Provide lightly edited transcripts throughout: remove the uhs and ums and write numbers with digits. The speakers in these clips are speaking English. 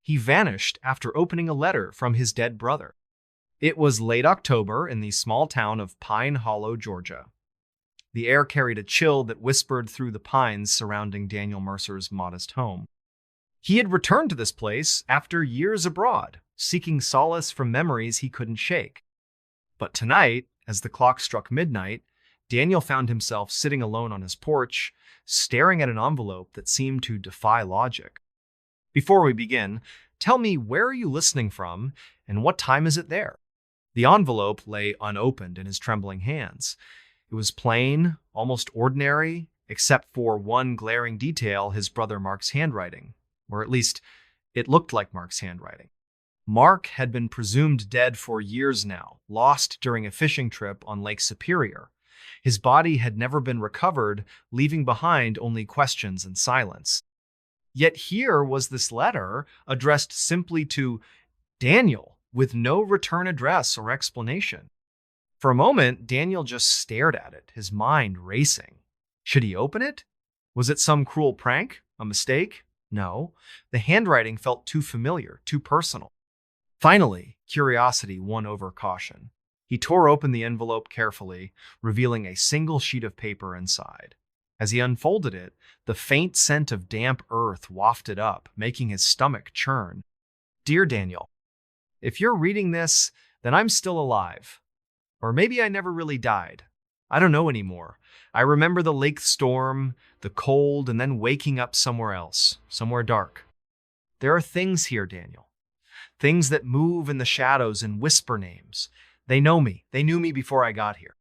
he vanished after opening a letter from his dead brother. It was late October in the small town of Pine Hollow, Georgia. The air carried a chill that whispered through the pines surrounding Daniel Mercer's modest home. He had returned to this place after years abroad, seeking solace from memories he couldn't shake. But tonight, as the clock struck midnight, Daniel found himself sitting alone on his porch, staring at an envelope that seemed to defy logic. Before we begin, tell me, where are you listening from, and what time is it there? The envelope lay unopened in his trembling hands. It was plain, almost ordinary, except for one glaring detail: his brother Mark's handwriting, or at least it looked like Mark's handwriting. Mark had been presumed dead for years now, lost during a fishing trip on Lake Superior. His body had never been recovered, leaving behind only questions and silence. Yet here was this letter addressed simply to Daniel, with no return address or explanation. For a moment, Daniel just stared at it, his mind racing. Should he open it? Was it some cruel prank? A mistake? No. The handwriting felt too familiar, too personal. Finally, curiosity won over caution. He tore open the envelope carefully, revealing a single sheet of paper inside. As he unfolded it, the faint scent of damp earth wafted up, making his stomach churn. Dear Daniel, if you're reading this, then I'm still alive. Or maybe I never really died. I don't know anymore. I remember the lake storm, the cold, and then waking up somewhere else, somewhere dark. There are things here, Daniel. Things that move in the shadows and whisper names. They know me. They knew me before I got here.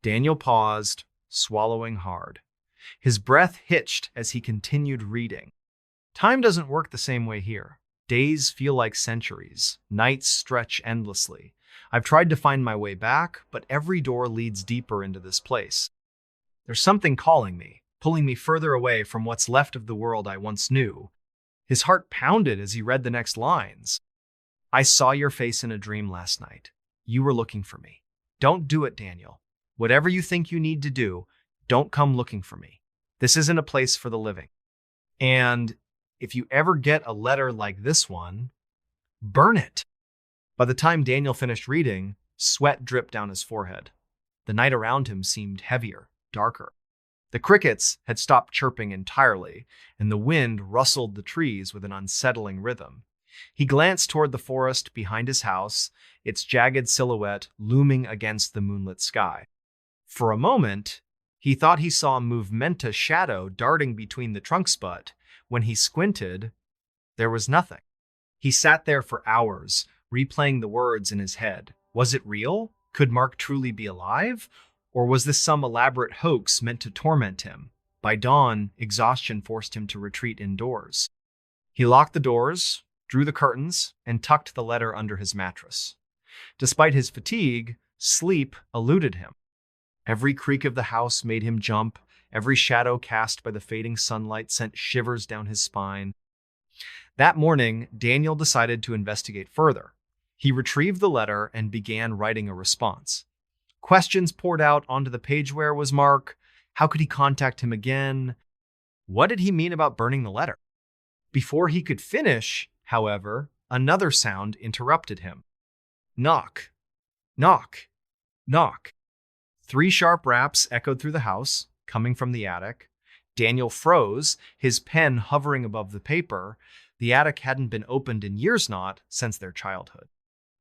Daniel paused, swallowing hard. His breath hitched as he continued reading. Time doesn't work the same way here. Days feel like centuries. Nights stretch endlessly. I've tried to find my way back, but every door leads deeper into this place. There's something calling me, pulling me further away from what's left of the world I once knew. His heart pounded as he read the next lines. I saw your face in a dream last night. You were looking for me. Don't do it, Daniel. Whatever you think you need to do, don't come looking for me. This isn't a place for the living. And if you ever get a letter like this one, burn it. By the time Daniel finished reading, sweat dripped down his forehead. The night around him seemed heavier, darker. The crickets had stopped chirping entirely, and the wind rustled the trees with an unsettling rhythm. He glanced toward the forest behind his house, its jagged silhouette looming against the moonlit sky. For a moment, he thought he saw a movementous shadow darting between the trunks, but when he squinted, there was nothing. He sat there for hours, replaying the words in his head. Was it real? Could Mark truly be alive? Or was this some elaborate hoax meant to torment him? By dawn, exhaustion forced him to retreat indoors. He locked the doors, drew the curtains, and tucked the letter under his mattress. Despite his fatigue, sleep eluded him. Every creak of the house made him jump. Every shadow cast by the fading sunlight sent shivers down his spine. That morning, Daniel decided to investigate further. He retrieved the letter and began writing a response. Questions poured out onto the page. Where was Mark? How could he contact him again? What did he mean about burning the letter? Before he could finish, however, another sound interrupted him. Knock, knock, knock. 3 sharp raps echoed through the house, coming from the attic. Daniel froze, his pen hovering above the paper. The attic hadn't been opened in years, not since their childhood.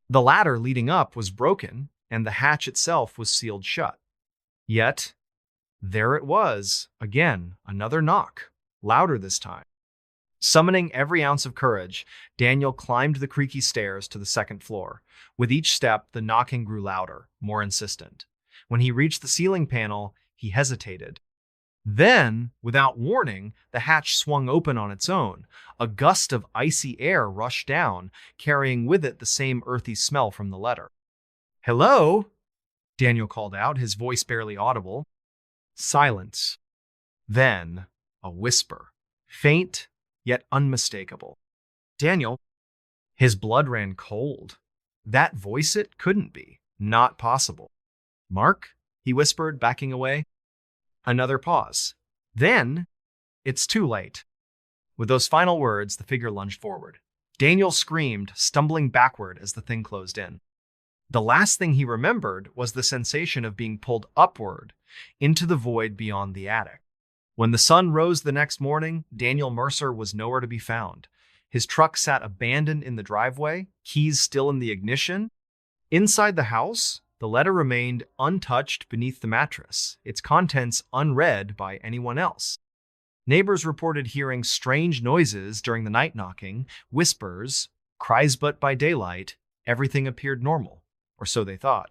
The ladder leading up was broken, and the hatch itself was sealed shut. Yet, there it was, again, another knock, louder this time. Summoning every ounce of courage, Daniel climbed the creaky stairs to the second floor. With each step, the knocking grew louder, more insistent. When he reached the ceiling panel, he hesitated. Then, without warning, the hatch swung open on its own. A gust of icy air rushed down, carrying with it the same earthy smell from the letter. "Hello?" Daniel called out, his voice barely audible. Silence. Then, a whisper, faint yet unmistakable. Daniel, his blood ran cold. That voice, it couldn't be. Not possible. "Mark?" he whispered, backing away. Another pause. Then, "It's too late." With those final words, the figure lunged forward. Daniel screamed, stumbling backward as the thing closed in. The last thing he remembered was the sensation of being pulled upward into the void beyond the attic. When the sun rose the next morning, Daniel Mercer was nowhere to be found. His truck sat abandoned in the driveway, keys still in the ignition. Inside the house, the letter remained untouched beneath the mattress, its contents unread by anyone else. Neighbors reported hearing strange noises during the night knocking, whispers, cries but by daylight, everything appeared normal, or so they thought.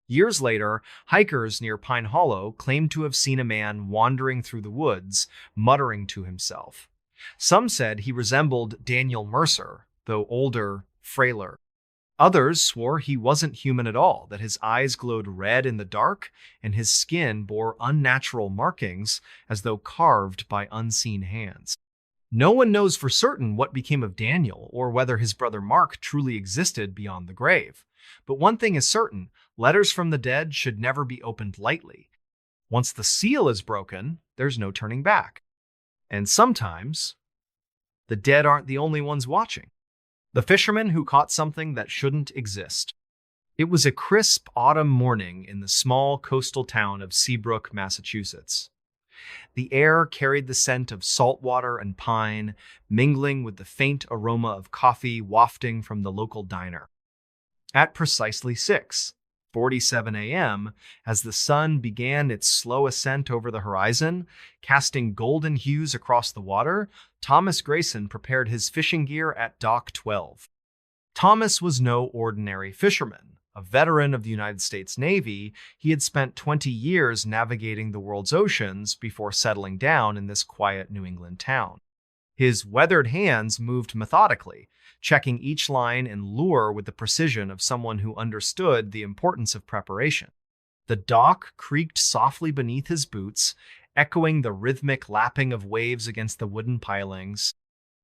Years later, hikers near Pine Hollow claimed to have seen a man wandering through the woods, muttering to himself. Some said he resembled Daniel Mercer, though older, frailer. Others swore he wasn't human at all, that his eyes glowed red in the dark and his skin bore unnatural markings as though carved by unseen hands. No one knows for certain what became of Daniel or whether his brother Mark truly existed beyond the grave. But one thing is certain, letters from the dead should never be opened lightly. Once the seal is broken, there's no turning back. And sometimes, the dead aren't the only ones watching. The fisherman who caught something that shouldn't exist. It was a crisp autumn morning in the small coastal town of Seabrook, Massachusetts. The air carried the scent of salt water and pine, mingling with the faint aroma of coffee wafting from the local diner. At precisely 6:47 a.m., as the sun began its slow ascent over the horizon, casting golden hues across the water, Thomas Grayson prepared his fishing gear at Dock 12. Thomas was no ordinary fisherman. A veteran of the United States Navy, he had spent 20 years navigating the world's oceans before settling down in this quiet New England town. His weathered hands moved methodically, checking each line and lure with the precision of someone who understood the importance of preparation. The dock creaked softly beneath his boots, echoing the rhythmic lapping of waves against the wooden pilings.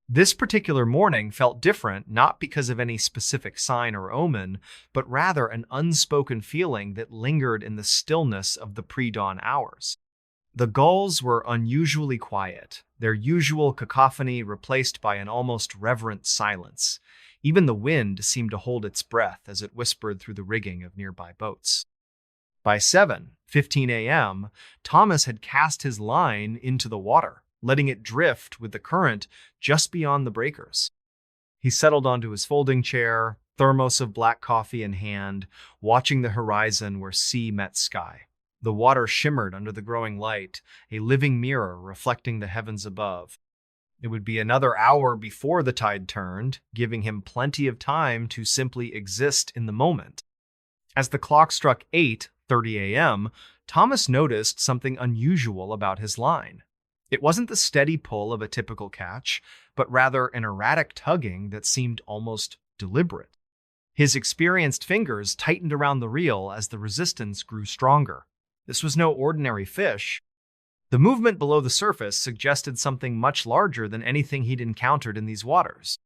This particular morning felt different, not because of any specific sign or omen, but rather an unspoken feeling that lingered in the stillness of the pre-dawn hours. The gulls were unusually quiet, their usual cacophony replaced by an almost reverent silence. Even the wind seemed to hold its breath as it whispered through the rigging of nearby boats. By 7:15 a.m., Thomas had cast his line into the water, letting it drift with the current just beyond the breakers. He settled onto his folding chair, thermos of black coffee in hand, watching the horizon where sea met sky. The water shimmered under the growing light, a living mirror reflecting the heavens above. It would be another hour before the tide turned, giving him plenty of time to simply exist in the moment. As the clock struck 8:30 a.m., Thomas noticed something unusual about his line. It wasn't the steady pull of a typical catch, but rather an erratic tugging that seemed almost deliberate. His experienced fingers tightened around the reel as the resistance grew stronger. This was no ordinary fish. The movement below the surface suggested something much larger than anything he'd encountered in these waters.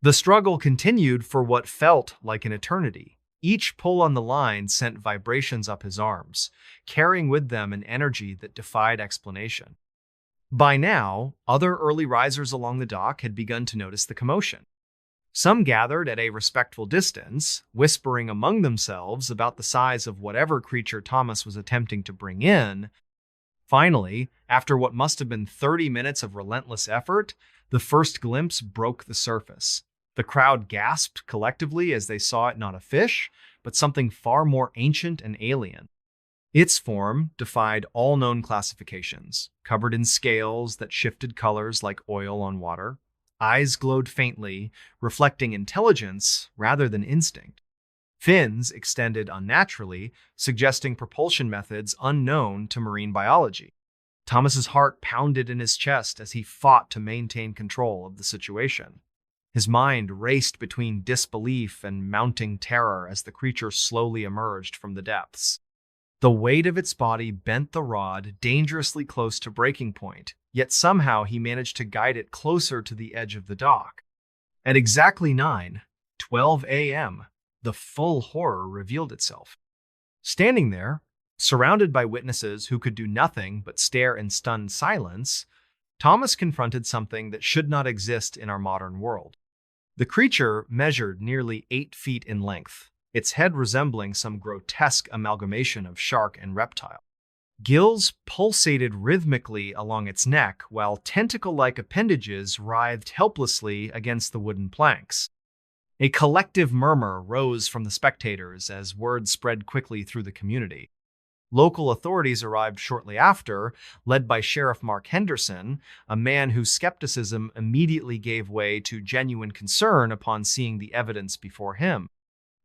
The struggle continued for what felt like an eternity. Each pull on the line sent vibrations up his arms, carrying with them an energy that defied explanation. By now, other early risers along the dock had begun to notice the commotion. Some gathered at a respectful distance, whispering among themselves about the size of whatever creature Thomas was attempting to bring in. Finally, after what must have been 30 minutes of relentless effort, the first glimpse broke the surface. The crowd gasped collectively as they saw it not a fish, but something far more ancient and alien. Its form defied all known classifications, covered in scales that shifted colors like oil on water. Eyes glowed faintly, reflecting intelligence rather than instinct. Fins extended unnaturally, suggesting propulsion methods unknown to marine biology. Thomas's heart pounded in his chest as he fought to maintain control of the situation. His mind raced between disbelief and mounting terror as the creature slowly emerged from the depths. The weight of its body bent the rod dangerously close to breaking point, yet somehow he managed to guide it closer to the edge of the dock. At exactly 9:12 a.m., the full horror revealed itself. Standing there, surrounded by witnesses who could do nothing but stare in stunned silence, Thomas confronted something that should not exist in our modern world. The creature measured nearly 8 feet in length, its head resembling some grotesque amalgamation of shark and reptile. Gills pulsated rhythmically along its neck, while tentacle-like appendages writhed helplessly against the wooden planks. A collective murmur rose from the spectators as word spread quickly through the community. Local authorities arrived shortly after, led by Sheriff Mark Henderson, a man whose skepticism immediately gave way to genuine concern upon seeing the evidence before him.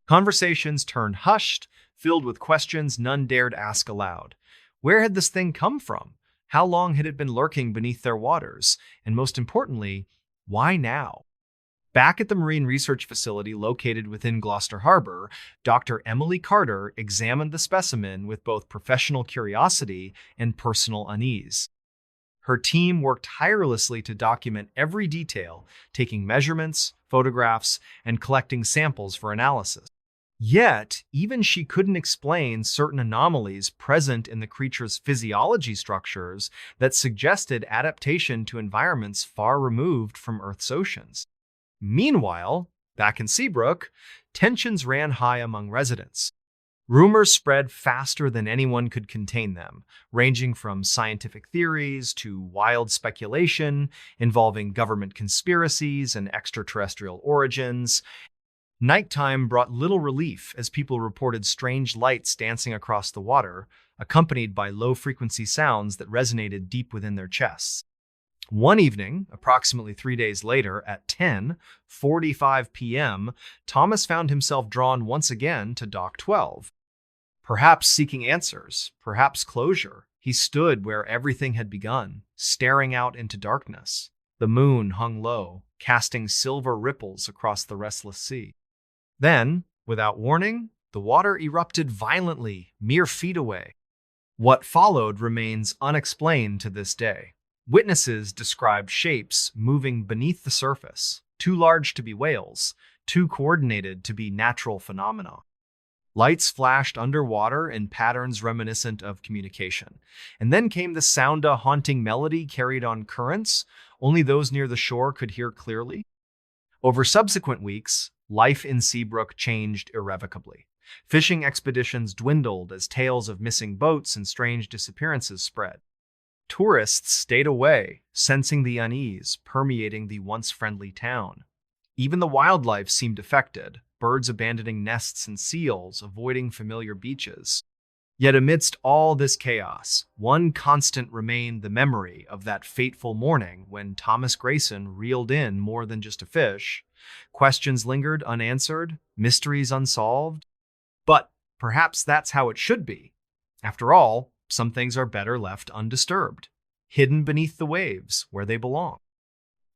Conversations turned hushed, filled with questions none dared ask aloud. Where had this thing come from? How long had it been lurking beneath their waters? And most importantly, why now? Back at the Marine Research Facility located within Gloucester Harbor, Dr. Emily Carter examined the specimen with both professional curiosity and personal unease. Her team worked tirelessly to document every detail, taking measurements, photographs, and collecting samples for analysis. Yet, even she couldn't explain certain anomalies present in the creature's physiology structures that suggested adaptation to environments far removed from Earth's oceans. Meanwhile, back in Seabrook, tensions ran high among residents. Rumors spread faster than anyone could contain them, ranging from scientific theories to wild speculation involving government conspiracies and extraterrestrial origins. Nighttime brought little relief as people reported strange lights dancing across the water, accompanied by low-frequency sounds that resonated deep within their chests. One evening, approximately 3 days later, at 10:45 p.m., Thomas found himself drawn once again to Dock 12. Perhaps seeking answers, perhaps closure, he stood where everything had begun, staring out into darkness. The moon hung low, casting silver ripples across the restless sea. Then, without warning, the water erupted violently, mere feet away. What followed remains unexplained to this day. Witnesses described shapes moving beneath the surface, too large to be whales, too coordinated to be natural phenomena. Lights flashed underwater in patterns reminiscent of communication. And then came the sound a haunting melody carried on currents only those near the shore could hear clearly. Over subsequent weeks, life in Seabrook changed irrevocably. Fishing expeditions dwindled as tales of missing boats and strange disappearances spread. Tourists stayed away, sensing the unease permeating the once friendly town. Even the wildlife seemed affected, birds abandoning nests and seals avoiding familiar beaches. Yet amidst all this chaos, one constant remained the memory of that fateful morning when Thomas Grayson reeled in more than just a fish. Questions lingered unanswered, mysteries unsolved. But perhaps that's how it should be. After all, some things are better left undisturbed, hidden beneath the waves where they belong.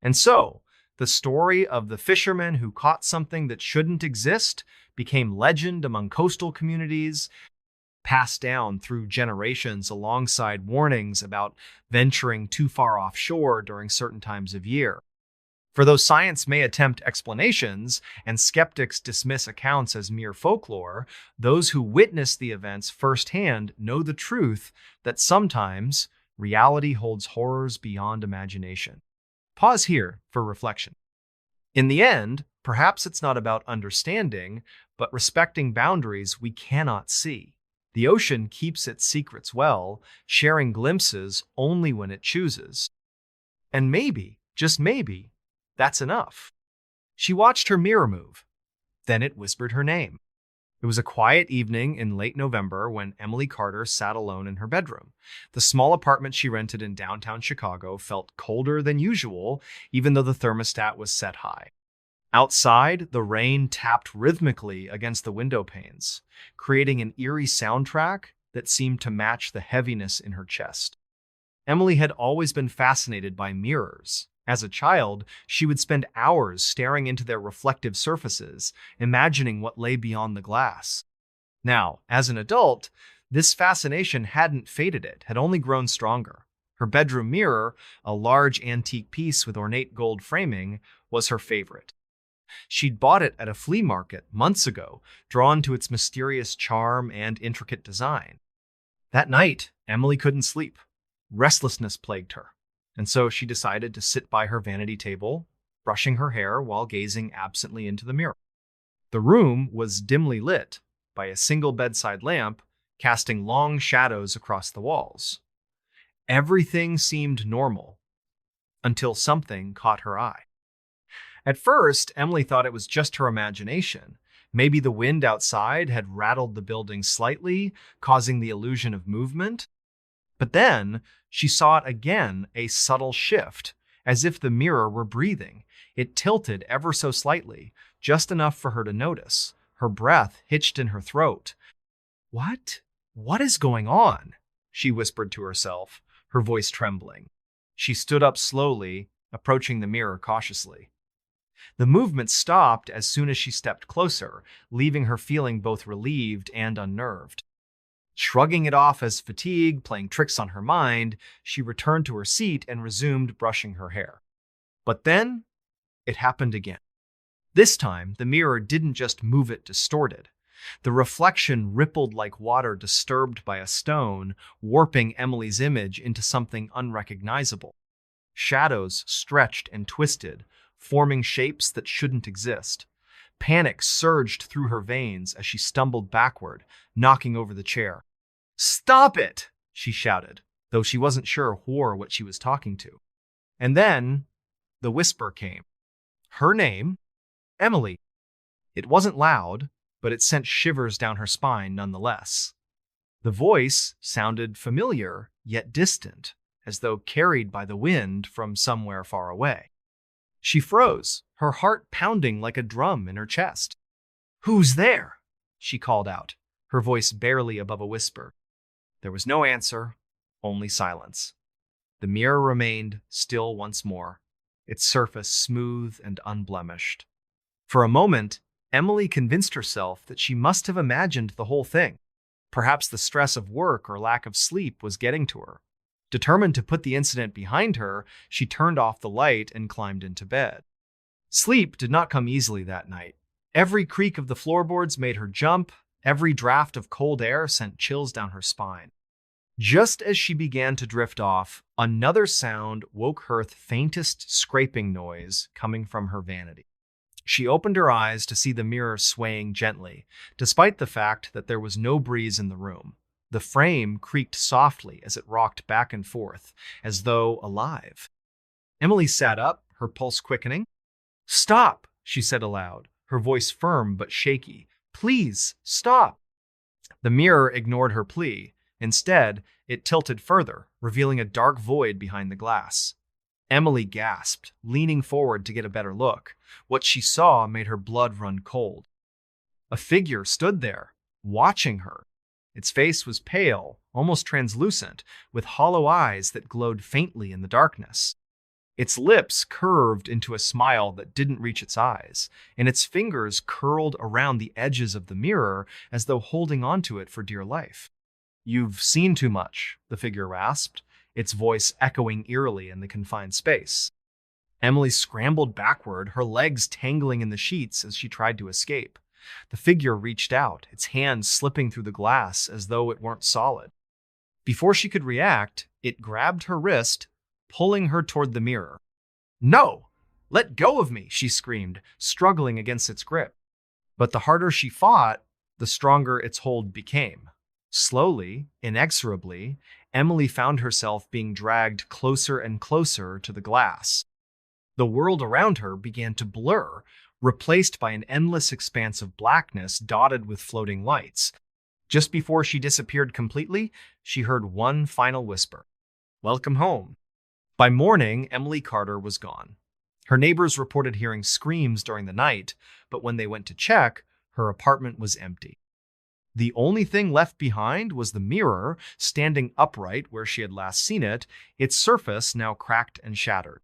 And so, the story of the fisherman who caught something that shouldn't exist became legend among coastal communities, passed down through generations alongside warnings about venturing too far offshore during certain times of year. For though science may attempt explanations and skeptics dismiss accounts as mere folklore, those who witness the events firsthand know the truth that sometimes reality holds horrors beyond imagination. Pause here for reflection. In the end, perhaps it's not about understanding, but respecting boundaries we cannot see. The ocean keeps its secrets well, sharing glimpses only when it chooses. And maybe, just maybe, that's enough. She watched her mirror move. Then it whispered her name. It was a quiet evening in late November when Emily Carter sat alone in her bedroom. The small apartment she rented in downtown Chicago felt colder than usual, even though the thermostat was set high. Outside, the rain tapped rhythmically against the window panes, creating an eerie soundtrack that seemed to match the heaviness in her chest. Emily had always been fascinated by mirrors. As a child, she would spend hours staring into their reflective surfaces, imagining what lay beyond the glass. Now, as an adult, this fascination hadn't faded, it had only grown stronger. Her bedroom mirror, a large antique piece with ornate gold framing, was her favorite. She'd bought it at a flea market months ago, drawn to its mysterious charm and intricate design. That night, Emily couldn't sleep. Restlessness plagued her. And so she decided to sit by her vanity table, brushing her hair while gazing absently into the mirror. The room was dimly lit by a single bedside lamp, casting long shadows across the walls. Everything seemed normal until something caught her eye. At first, Emily thought it was just her imagination. Maybe the wind outside had rattled the building slightly, causing the illusion of movement. But then she saw it again, a subtle shift, as if the mirror were breathing. It tilted ever so slightly, just enough for her to notice. Her breath hitched in her throat. "What? What is going on?" she whispered to herself, her voice trembling. She stood up slowly, approaching the mirror cautiously. The movement stopped as soon as she stepped closer, leaving her feeling both relieved and unnerved. Shrugging it off as fatigue playing tricks on her mind, she returned to her seat and resumed brushing her hair. But then, it happened again. This time, the mirror didn't just move, it distorted. The reflection rippled like water disturbed by a stone, warping Emily's image into something unrecognizable. Shadows stretched and twisted, forming shapes that shouldn't exist. Panic surged through her veins as she stumbled backward, knocking over the chair. "Stop it!" she shouted, though she wasn't sure who or what she was talking to. And then, the whisper came. Her name, Emily. It wasn't loud, but it sent shivers down her spine nonetheless. The voice sounded familiar, yet distant, as though carried by the wind from somewhere far away. She froze, her heart pounding like a drum in her chest. "Who's there?" she called out, her voice barely above a whisper. There was no answer, only silence. The mirror remained still once more, its surface smooth and unblemished. For a moment, Emily convinced herself that she must have imagined the whole thing. Perhaps the stress of work or lack of sleep was getting to her. Determined to put the incident behind her, she turned off the light and climbed into bed. Sleep did not come easily that night. Every creak of the floorboards made her jump. Every draft of cold air sent chills down her spine. Just as she began to drift off, another sound woke her, the faintest scraping noise coming from her vanity. She opened her eyes to see the mirror swaying gently, despite the fact that there was no breeze in the room. The frame creaked softly as it rocked back and forth, as though alive. Emily sat up, her pulse quickening. "Stop," she said aloud, her voice firm but shaky. "Please, stop." The mirror ignored her plea. Instead, it tilted further, revealing a dark void behind the glass. Emily gasped, leaning forward to get a better look. What she saw made her blood run cold. A figure stood there, watching her. Its face was pale, almost translucent, with hollow eyes that glowed faintly in the darkness. Its lips curved into a smile that didn't reach its eyes, and its fingers curled around the edges of the mirror as though holding onto it for dear life. "You've seen too much," the figure rasped, its voice echoing eerily in the confined space. Emily scrambled backward, her legs tangling in the sheets as she tried to escape. The figure reached out, its hands slipping through the glass as though it weren't solid. Before she could react, it grabbed her wrist, pulling her toward the mirror. "No! Let go of me!" she screamed, struggling against its grip. But the harder she fought, the stronger its hold became. Slowly, inexorably, Emily found herself being dragged closer and closer to the glass. The world around her began to blur, replaced by an endless expanse of blackness dotted with floating lights. Just before she disappeared completely, she heard one final whisper. "Welcome home." By morning, Emily Carter was gone. Her neighbors reported hearing screams during the night, but when they went to check, her apartment was empty. The only thing left behind was the mirror, standing upright where she had last seen it, its surface now cracked and shattered.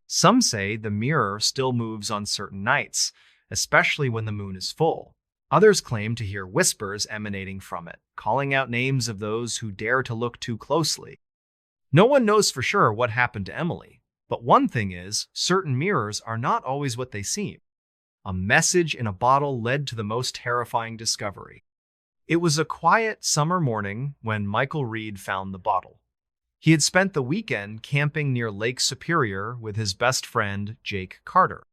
Some say the mirror still moves on certain nights, especially when the moon is full. Others claim to hear whispers emanating from it, calling out names of those who dare to look too closely. No one knows for sure what happened to Emily, but one thing is, certain mirrors are not always what they seem. A message in a bottle led to the most terrifying discovery. It was a quiet summer morning when Michael Reed found the bottle. He had spent the weekend camping near Lake Superior with his best friend, Jake Carter.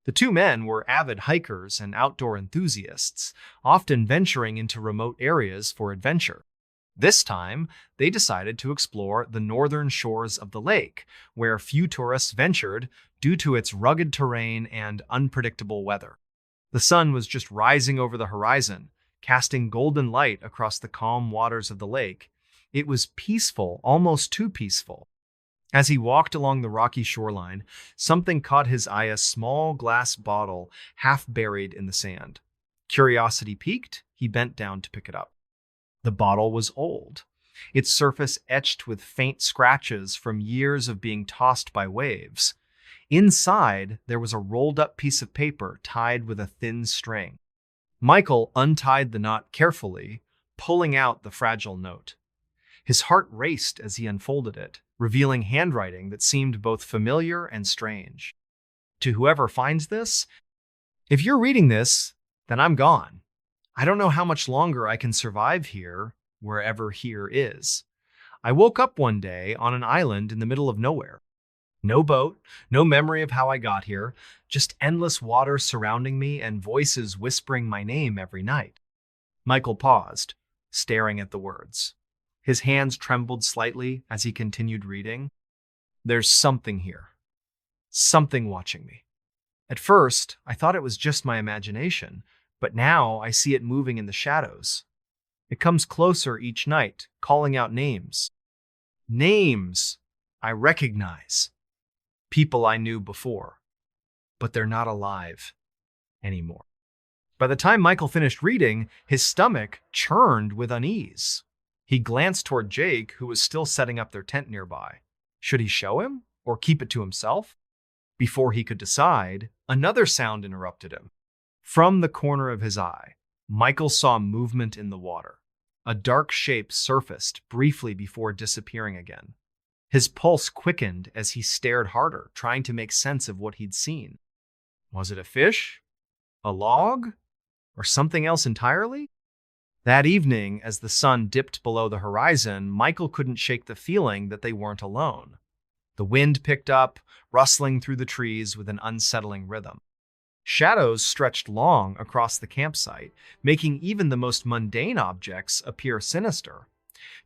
The two men were avid hikers and outdoor enthusiasts, often venturing into remote areas for adventure. This time, they decided to explore the northern shores of the lake, where few tourists ventured due to its rugged terrain and unpredictable weather. The sun was just rising over the horizon, casting golden light across the calm waters of the lake. It was peaceful, almost too peaceful. As he walked along the rocky shoreline, something caught his eye: a small glass bottle half buried in the sand. Curiosity piqued, he bent down to pick it up. The bottle was old, its surface etched with faint scratches from years of being tossed by waves. Inside, there was a rolled-up piece of paper tied with a thin string. Michael untied the knot carefully, pulling out the fragile note. His heart raced as he unfolded it, revealing handwriting that seemed both familiar and strange. To whoever finds this, if you're reading this, then I'm gone. I don't know how much longer I can survive here, wherever here is. I woke up one day on an island in the middle of nowhere. No boat, no memory of how I got here, just endless water surrounding me and voices whispering my name every night. Michael paused, staring at the words. His hands trembled slightly as he continued reading. There's something here. Something watching me. At first, I thought it was just my imagination, but now I see it moving in the shadows. It comes closer each night, calling out names. Names I recognize. People I knew before. But they're not alive anymore. By the time Michael finished reading, his stomach churned with unease. He glanced toward Jake, who was still setting up their tent nearby. Should he show him or keep it to himself? Before he could decide, another sound interrupted him. From the corner of his eye, Michael saw movement in the water. A dark shape surfaced briefly before disappearing again. His pulse quickened as he stared harder, trying to make sense of what he'd seen. Was it a fish? A log? Or something else entirely? That evening, as the sun dipped below the horizon, Michael couldn't shake the feeling that they weren't alone. The wind picked up, rustling through the trees with an unsettling rhythm. Shadows stretched long across the campsite, making even the most mundane objects appear sinister.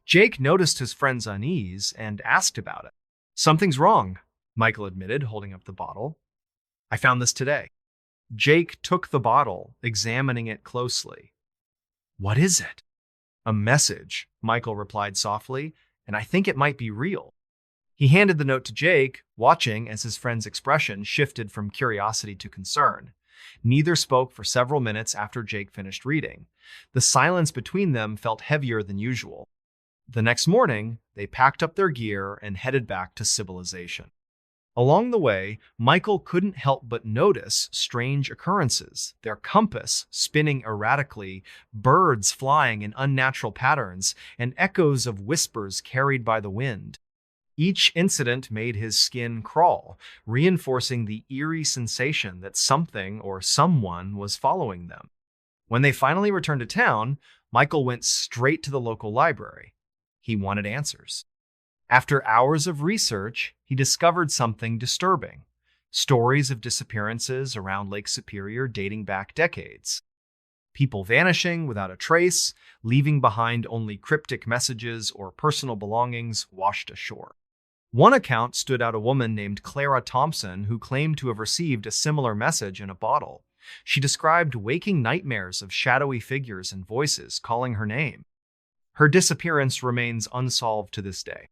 Jake noticed his friend's unease and asked about it. Something's wrong, Michael admitted, holding up the bottle. I found this today. Jake took the bottle, examining it closely. What is it? A message, Michael replied softly, and I think it might be real. He handed the note to Jake, watching as his friend's expression shifted from curiosity to concern. Neither spoke for several minutes after Jake finished reading. The silence between them felt heavier than usual. The next morning, they packed up their gear and headed back to civilization. Along the way, Michael couldn't help but notice strange occurrences, their compass spinning erratically, birds flying in unnatural patterns, and echoes of whispers carried by the wind. Each incident made his skin crawl, reinforcing the eerie sensation that something or someone was following them. When they finally returned to town, Michael went straight to the local library. He wanted answers. After hours of research, he discovered something disturbing. Stories of disappearances around Lake Superior dating back decades. People vanishing without a trace, leaving behind only cryptic messages or personal belongings washed ashore. One account stood out: a woman named Clara Thompson who claimed to have received a similar message in a bottle. She described waking nightmares of shadowy figures and voices calling her name. Her disappearance remains unsolved to this day.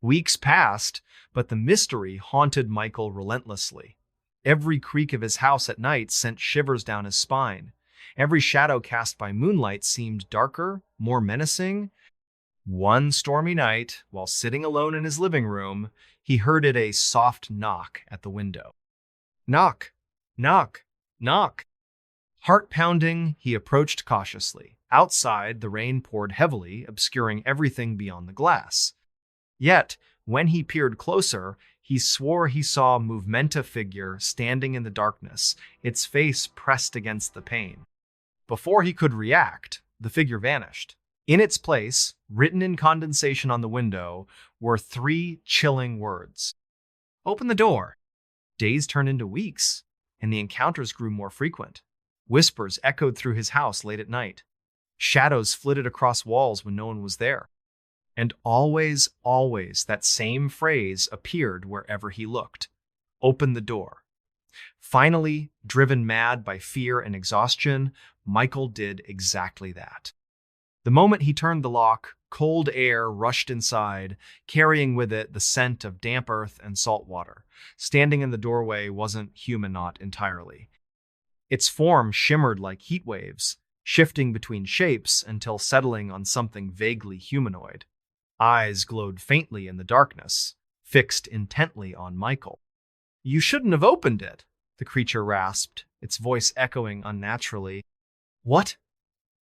Weeks passed, but the mystery haunted Michael relentlessly. Every creak of his house at night sent shivers down his spine. Every shadow cast by moonlight seemed darker, more menacing. One stormy night, while sitting alone in his living room, he heard a soft knock at the window. Knock, knock, knock. Heart pounding, he approached cautiously. Outside, the rain poured heavily, obscuring everything beyond the glass. Yet, when he peered closer, he swore he saw a movementa figure standing in the darkness, its face pressed against the pane. Before he could react, the figure vanished. In its place, written in condensation on the window, were three chilling words. Open the door. Days turned into weeks, and the encounters grew more frequent. Whispers echoed through his house late at night. Shadows flitted across walls when no one was there. And always, always, that same phrase appeared wherever he looked. Open the door. Finally, driven mad by fear and exhaustion, Michael did exactly that. The moment he turned the lock, cold air rushed inside, carrying with it the scent of damp earth and salt water. Standing in the doorway wasn't human not entirely. Its form shimmered like heat waves, shifting between shapes until settling on something vaguely humanoid. Eyes glowed faintly in the darkness, fixed intently on Michael. "You shouldn't have opened it," the creature rasped, its voice echoing unnaturally. "What?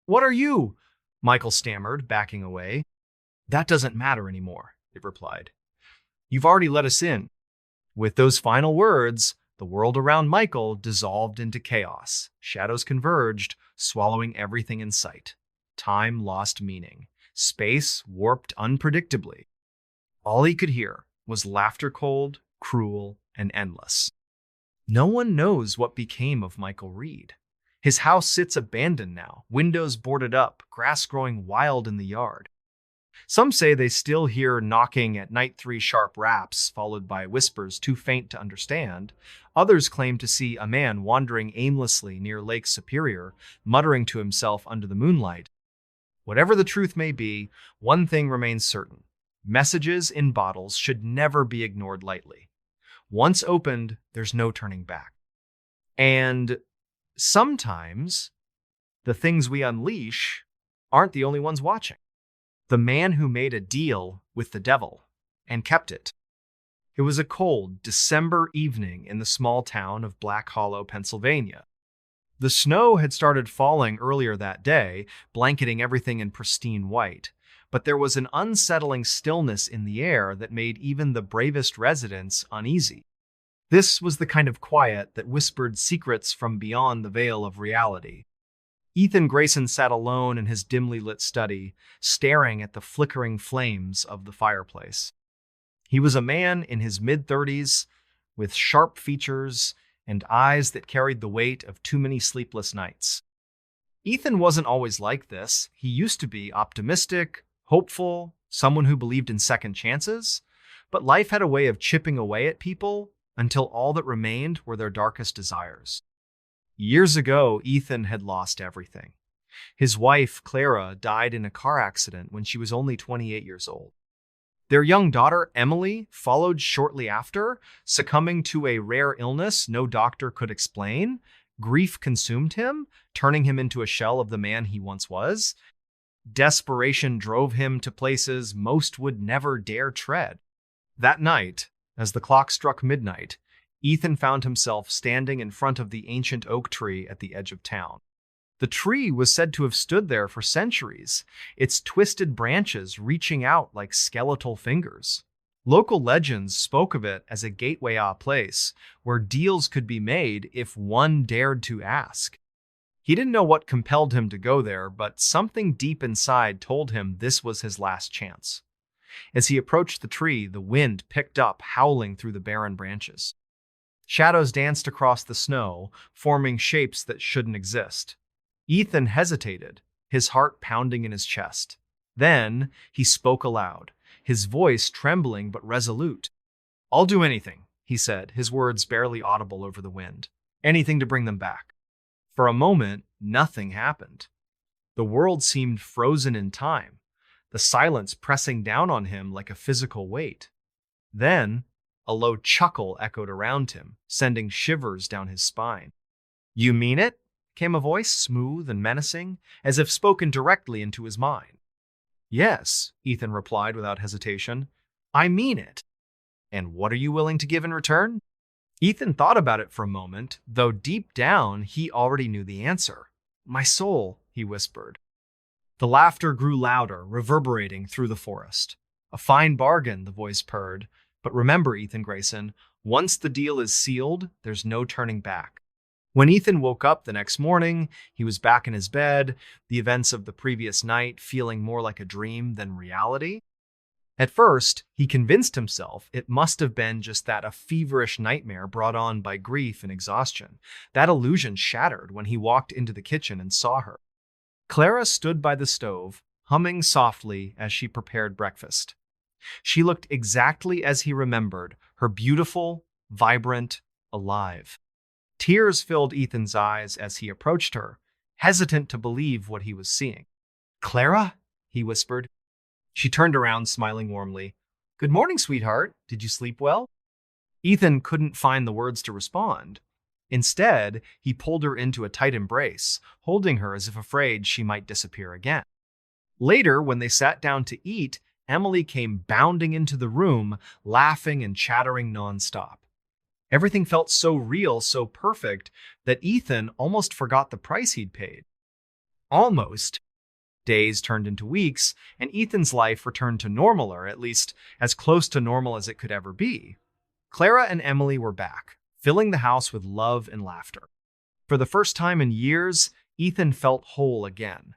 What are you?" Michael stammered, backing away. "That doesn't matter anymore," it replied. "You've already let us in." With those final words, the world around Michael dissolved into chaos. Shadows converged, swallowing everything in sight. Time lost meaning. Space warped unpredictably. All he could hear was laughter, cold, cruel, and endless. No one knows what became of Michael Reed. His house sits abandoned now, windows boarded up, grass growing wild in the yard. Some say they still hear knocking at night 3 sharp raps, followed by whispers too faint to understand. Others claim to see a man wandering aimlessly near Lake Superior, muttering to himself under the moonlight. Whatever the truth may be, one thing remains certain. Messages in bottles should never be ignored lightly. Once opened, there's no turning back. And sometimes, the things we unleash aren't the only ones watching. The man who made a deal with the devil and kept it. It was a cold December evening in the small town of Black Hollow, Pennsylvania. The snow had started falling earlier that day, blanketing everything in pristine white, but there was an unsettling stillness in the air that made even the bravest residents uneasy. This was the kind of quiet that whispered secrets from beyond the veil of reality. Ethan Grayson sat alone in his dimly lit study, staring at the flickering flames of the fireplace. He was a man in his mid-30s, with sharp features and eyes that carried the weight of too many sleepless nights. Ethan wasn't always like this. He used to be optimistic, hopeful, someone who believed in second chances, but life had a way of chipping away at people until all that remained were their darkest desires. Years ago, Ethan had lost everything. His wife, Clara, died in a car accident when she was only 28 years old. Their young daughter, Emily, followed shortly after, succumbing to a rare illness no doctor could explain. Grief consumed him, turning him into a shell of the man he once was. Desperation drove him to places most would never dare tread. That night, as the clock struck midnight, Ethan found himself standing in front of the ancient oak tree at the edge of town. The tree was said to have stood there for centuries, its twisted branches reaching out like skeletal fingers. Local legends spoke of it as a gateway place where deals could be made if one dared to ask. He didn't know what compelled him to go there, but something deep inside told him this was his last chance. As he approached the tree, the wind picked up, howling through the barren branches. Shadows danced across the snow, forming shapes that shouldn't exist. Ethan hesitated, his heart pounding in his chest. Then he spoke aloud, his voice trembling but resolute. "I'll do anything," he said, his words barely audible over the wind. "Anything to bring them back." For a moment, nothing happened. The world seemed frozen in time, the silence pressing down on him like a physical weight. Then, a low chuckle echoed around him, sending shivers down his spine. "You mean it?" came a voice, smooth and menacing, as if spoken directly into his mind. "Yes," Ethan replied without hesitation. "I mean it." "And what are you willing to give in return?" Ethan thought about it for a moment, though deep down he already knew the answer. "My soul," he whispered. The laughter grew louder, reverberating through the forest. "A fine bargain," the voice purred. "But remember, Ethan Grayson, once the deal is sealed, there's no turning back. When Ethan woke up the next morning, he was back in his bed, the events of the previous night feeling more like a dream than reality. At first, he convinced himself it must have been just a feverish nightmare brought on by grief and exhaustion. That illusion shattered when he walked into the kitchen and saw her. Clara stood by the stove, humming softly as she prepared breakfast. She looked exactly as he remembered, her beautiful, vibrant, alive. Tears filled Ethan's eyes as he approached her, hesitant to believe what he was seeing. "Clara?" he whispered. She turned around, smiling warmly. "Good morning, sweetheart. Did you sleep well?" Ethan couldn't find the words to respond. Instead, he pulled her into a tight embrace, holding her as if afraid she might disappear again. Later, when they sat down to eat, Emily came bounding into the room, laughing and chattering nonstop. Everything felt so real, so perfect, that Ethan almost forgot the price he'd paid. Almost. Days turned into weeks, and Ethan's life returned to normal, or at least as close to normal as it could ever be. Clara and Emily were back, filling the house with love and laughter. For the first time in years, Ethan felt whole again.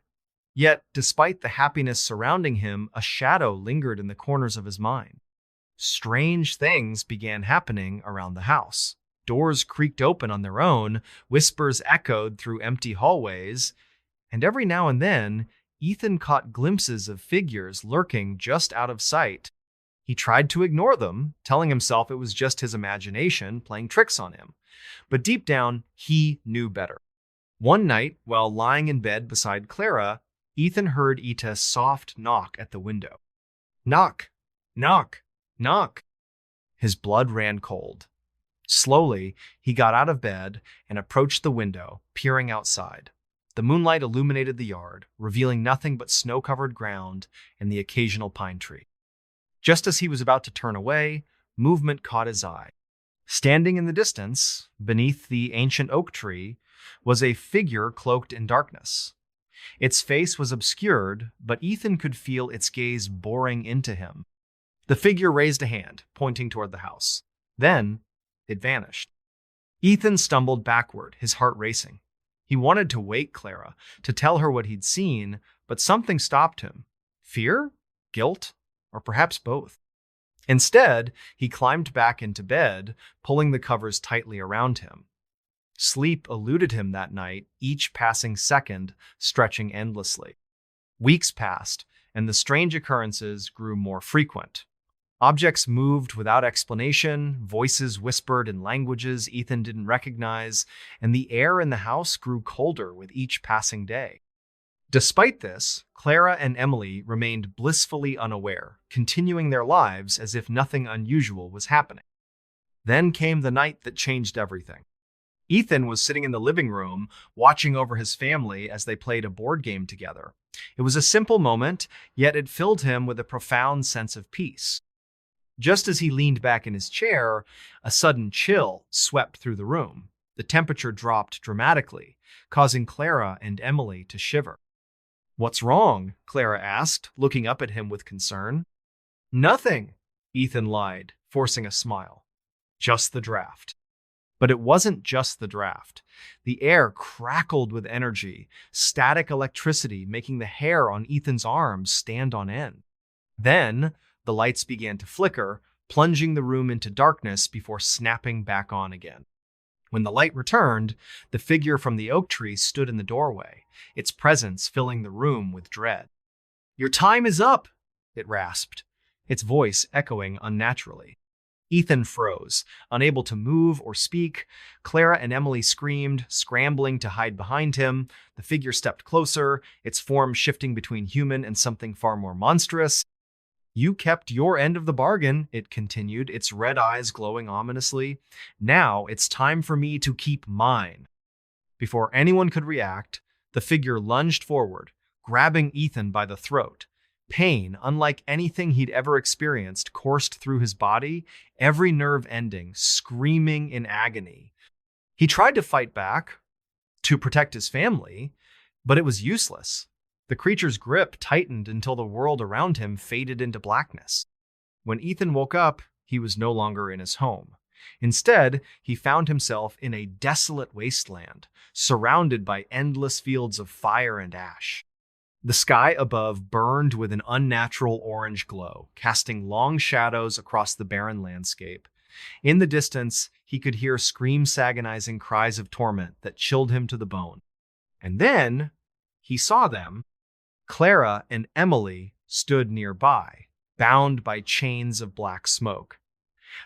Yet, despite the happiness surrounding him, a shadow lingered in the corners of his mind. Strange things began happening around the house. Doors creaked open on their own, whispers echoed through empty hallways, and every now and then, Ethan caught glimpses of figures lurking just out of sight. He tried to ignore them, telling himself it was just his imagination playing tricks on him. But deep down, he knew better. One night, while lying in bed beside Clara, Ethan heard Ita's soft knock at the window. Knock, knock, knock. His blood ran cold. Slowly, he got out of bed and approached the window, peering outside. The moonlight illuminated the yard, revealing nothing but snow-covered ground and the occasional pine tree. Just as he was about to turn away, movement caught his eye. Standing in the distance, beneath the ancient oak tree, was a figure cloaked in darkness. Its face was obscured, but Ethan could feel its gaze boring into him. The figure raised a hand, pointing toward the house. Then, it vanished. Ethan stumbled backward, his heart racing. He wanted to wake Clara, to tell her what he'd seen, but something stopped him. Fear? Guilt? Or perhaps both. Instead, he climbed back into bed, pulling the covers tightly around him. Sleep eluded him that night, each passing second stretching endlessly. Weeks passed, and the strange occurrences grew more frequent. Objects moved without explanation, voices whispered in languages Ethan didn't recognize, and the air in the house grew colder with each passing day. Despite this, Clara and Emily remained blissfully unaware, continuing their lives as if nothing unusual was happening. Then came the night that changed everything. Ethan was sitting in the living room, watching over his family as they played a board game together. It was a simple moment, yet it filled him with a profound sense of peace. Just as he leaned back in his chair, a sudden chill swept through the room. The temperature dropped dramatically, causing Clara and Emily to shiver. "What's wrong?" Clara asked, looking up at him with concern. "Nothing," Ethan lied, forcing a smile. "Just the draft." But it wasn't just the draft. The air crackled with energy, static electricity making the hair on Ethan's arms stand on end. Then, the lights began to flicker, plunging the room into darkness before snapping back on again. When the light returned, the figure from the oak tree stood in the doorway, its presence filling the room with dread. "Your time is up," it rasped, its voice echoing unnaturally. Ethan froze, unable to move or speak. Clara and Emily screamed, scrambling to hide behind him. The figure stepped closer, its form shifting between human and something far more monstrous. "You kept your end of the bargain," it continued, its red eyes glowing ominously. "Now it's time for me to keep mine." Before anyone could react, the figure lunged forward, grabbing Ethan by the throat. Pain, unlike anything he'd ever experienced, coursed through his body, every nerve ending, screaming in agony. He tried to fight back, to protect his family, but it was useless. The creature's grip tightened until the world around him faded into blackness. When Ethan woke up, he was no longer in his home. Instead, he found himself in a desolate wasteland, surrounded by endless fields of fire and ash. The sky above burned with an unnatural orange glow, casting long shadows across the barren landscape. In the distance, he could hear screams, agonizing cries of torment that chilled him to the bone. And then he saw them. Clara and Emily stood nearby, bound by chains of black smoke.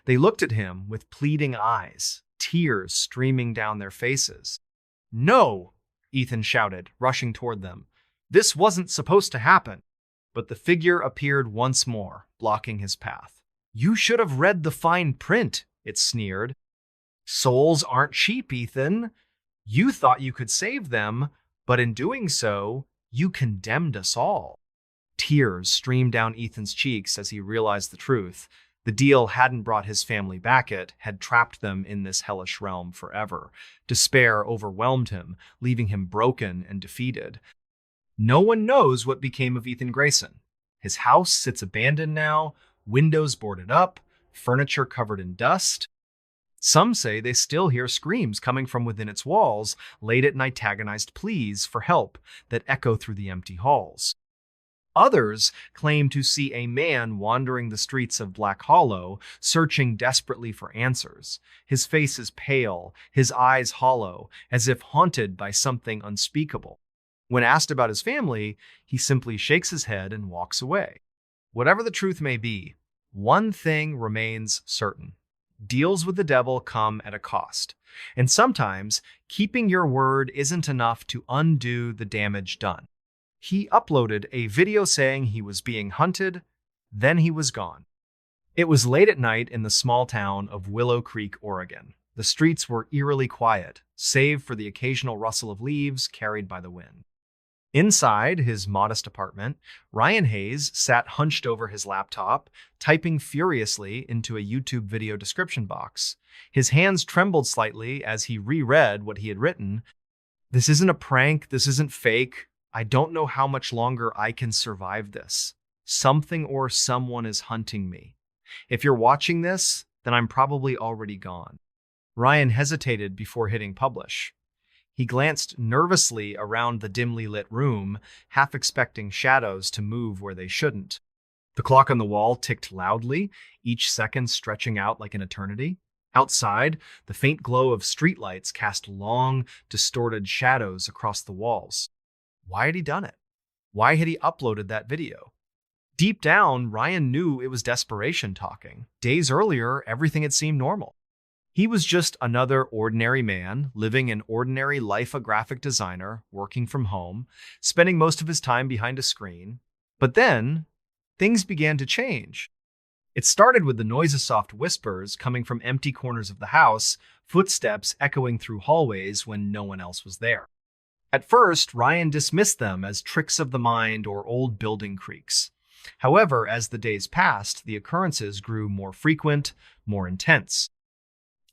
They looked at him with pleading eyes, tears streaming down their faces. "No!" Ethan shouted, rushing toward them. "This wasn't supposed to happen." But the figure appeared once more, blocking his path. "You should have read the fine print," it sneered. "Souls aren't cheap, Ethan. You thought you could save them, but in doing so, you condemned us all." Tears streamed down Ethan's cheeks as he realized the truth. The deal hadn't brought his family back, it had trapped them in this hellish realm forever. Despair overwhelmed him, leaving him broken and defeated. No one knows what became of Ethan Grayson. His house sits abandoned now, windows boarded up, furniture covered in dust. Some say they still hear screams coming from within its walls, late at night agonized pleas for help that echo through the empty halls. Others claim to see a man wandering the streets of Black Hollow, searching desperately for answers. His face is pale, his eyes hollow, as if haunted by something unspeakable. When asked about his family, he simply shakes his head and walks away. Whatever the truth may be, one thing remains certain. Deals with the devil come at a cost. And sometimes, keeping your word isn't enough to undo the damage done. He uploaded a video saying he was being hunted, then he was gone. It was late at night in the small town of Willow Creek, Oregon. The streets were eerily quiet, save for the occasional rustle of leaves carried by the wind. Inside his modest apartment, Ryan Hayes sat hunched over his laptop, typing furiously into a YouTube video description box. His hands trembled slightly as he reread what he had written. "This isn't a prank, this isn't fake. I don't know how much longer I can survive this. Something or someone is hunting me. If you're watching this, then I'm probably already gone." Ryan hesitated before hitting publish. He glanced nervously around the dimly lit room, half expecting shadows to move where they shouldn't. The clock on the wall ticked loudly, each second stretching out like an eternity. Outside, the faint glow of streetlights cast long, distorted shadows across the walls. Why had he done it? Why had he uploaded that video? Deep down, Ryan knew it was desperation talking. Days earlier, everything had seemed normal. He was just another ordinary man, living an ordinary life, a graphic designer, working from home, spending most of his time behind a screen. But then, things began to change. It started with the noise of soft whispers coming from empty corners of the house, footsteps echoing through hallways when no one else was there. At first, Ryan dismissed them as tricks of the mind or old building creaks. However, as the days passed, the occurrences grew more frequent, more intense.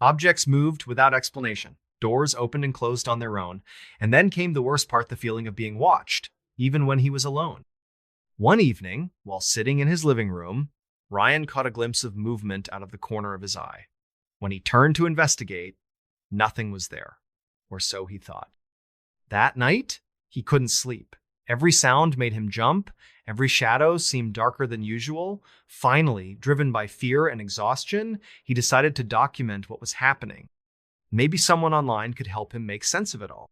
Objects moved without explanation. Doors opened and closed on their own. And then came the worst part, the feeling of being watched, even when he was alone. One evening, while sitting in his living room, Ryan caught a glimpse of movement out of the corner of his eye. When he turned to investigate, nothing was there, or so he thought. That night, he couldn't sleep. Every sound made him jump. Every shadow seemed darker than usual. Finally, driven by fear and exhaustion, he decided to document what was happening. Maybe someone online could help him make sense of it all.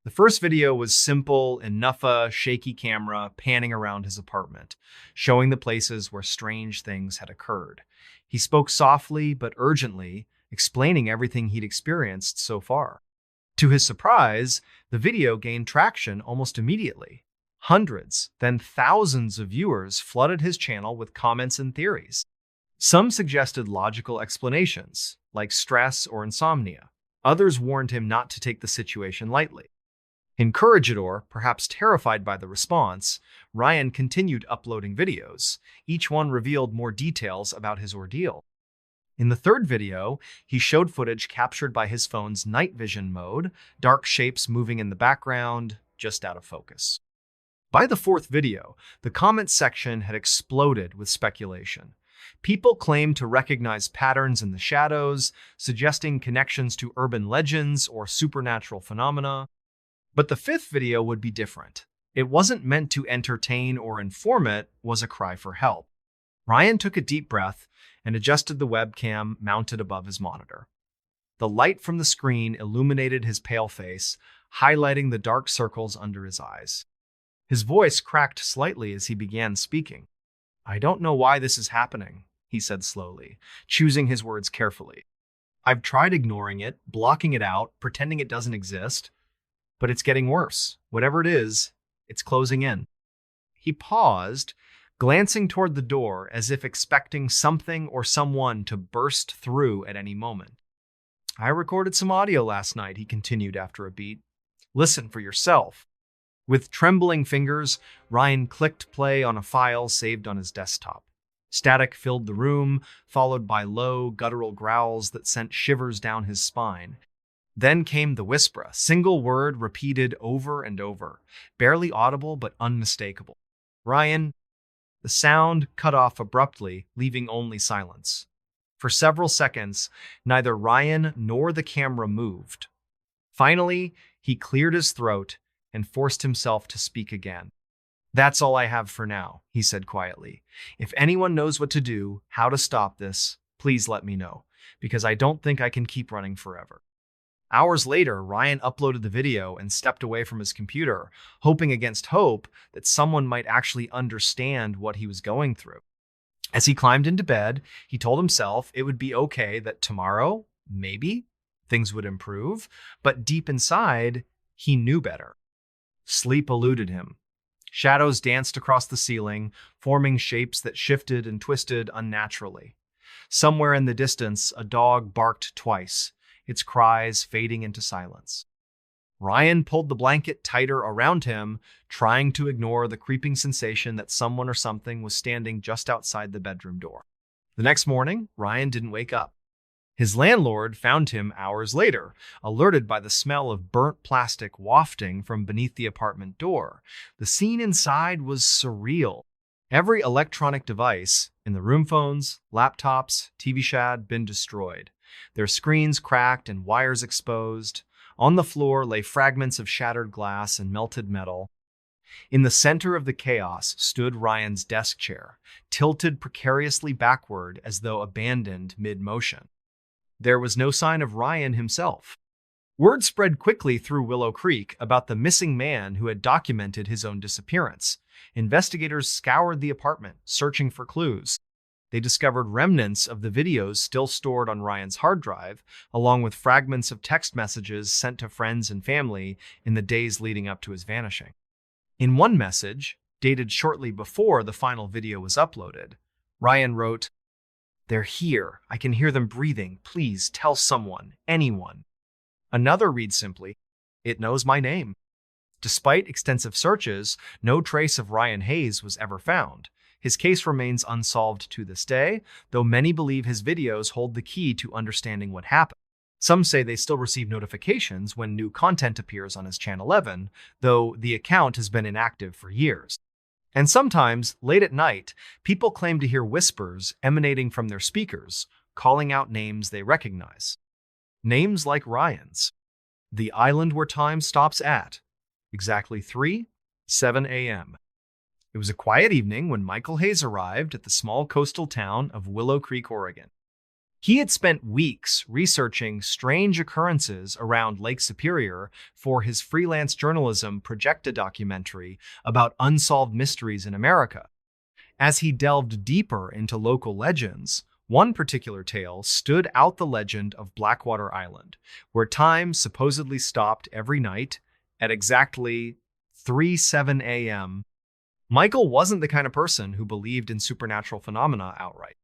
The first video was simple enough, a shaky camera panning around his apartment, showing the places where strange things had occurred. He spoke softly but urgently, explaining everything he'd experienced so far. To his surprise, the video gained traction almost immediately. Hundreds, then thousands of viewers flooded his channel with comments and theories. Some suggested logical explanations, like stress or insomnia. Others warned him not to take the situation lightly. Encouraged or perhaps terrified by the response, Ryan continued uploading videos. Each one revealed more details about his ordeal. In the third video, he showed footage captured by his phone's night vision mode, dark shapes moving in the background, just out of focus. By the fourth video, the comments section had exploded with speculation. People claimed to recognize patterns in the shadows, suggesting connections to urban legends or supernatural phenomena. But the fifth video would be different. It wasn't meant to entertain or inform, it was a cry for help. Ryan took a deep breath and adjusted the webcam mounted above his monitor. The light from the screen illuminated his pale face, highlighting the dark circles under his eyes. His voice cracked slightly as he began speaking. "I don't know why this is happening," he said slowly, choosing his words carefully. "I've tried ignoring it, blocking it out, pretending it doesn't exist, but it's getting worse. Whatever it is, it's closing in." He paused, glancing toward the door as if expecting something or someone to burst through at any moment. "I recorded some audio last night," he continued after a beat. "Listen for yourself." With trembling fingers, Ryan clicked play on a file saved on his desktop. Static filled the room, followed by low, guttural growls that sent shivers down his spine. Then came the whisper, a single word repeated over and over, barely audible but unmistakable. "Ryan." The sound cut off abruptly, leaving only silence. For several seconds, neither Ryan nor the camera moved. Finally, he cleared his throat and forced himself to speak again. "That's all I have for now," he said quietly. "If anyone knows what to do, how to stop this, please let me know, because I don't think I can keep running forever." Hours later, Ryan uploaded the video and stepped away from his computer, hoping against hope that someone might actually understand what he was going through. As he climbed into bed, he told himself it would be okay, that tomorrow, maybe, things would improve, but deep inside, he knew better. Sleep eluded him. Shadows danced across the ceiling, forming shapes that shifted and twisted unnaturally. Somewhere in the distance, a dog barked twice, its cries fading into silence. Ryan pulled the blanket tighter around him, trying to ignore the creeping sensation that someone or something was standing just outside the bedroom door. The next morning, Ryan didn't wake up. His landlord found him hours later, alerted by the smell of burnt plastic wafting from beneath the apartment door. The scene inside was surreal. Every electronic device in the room, phones, laptops, TV had been destroyed. Their screens cracked and wires exposed. On the floor lay fragments of shattered glass and melted metal. In the center of the chaos stood Ryan's desk chair, tilted precariously backward as though abandoned mid-motion. There was no sign of Ryan himself. Word spread quickly through Willow Creek about the missing man who had documented his own disappearance. Investigators scoured the apartment, searching for clues. They discovered remnants of the videos still stored on Ryan's hard drive, along with fragments of text messages sent to friends and family in the days leading up to his vanishing. In one message, dated shortly before the final video was uploaded, Ryan wrote, "They're here. I can hear them breathing. Please tell someone, anyone." Another reads simply, "It knows my name." Despite extensive searches, no trace of Ryan Hayes was ever found. His case remains unsolved to this day, though many believe his videos hold the key to understanding what happened. Some say they still receive notifications when new content appears on his Channel 11, though the account has been inactive for years. And sometimes, late at night, people claim to hear whispers emanating from their speakers, calling out names they recognize. Names like Ryan's. The island where time stops at exactly 3:07 a.m. It was a quiet evening when Michael Hayes arrived at the small coastal town of Willow Creek, Oregon. He had spent weeks researching strange occurrences around Lake Superior for his freelance journalism Projecta documentary about unsolved mysteries in America. As he delved deeper into local legends, one particular tale stood out: the legend of Blackwater Island, where time supposedly stopped every night at exactly 3:07 a.m. Michael wasn't the kind of person who believed in supernatural phenomena outright.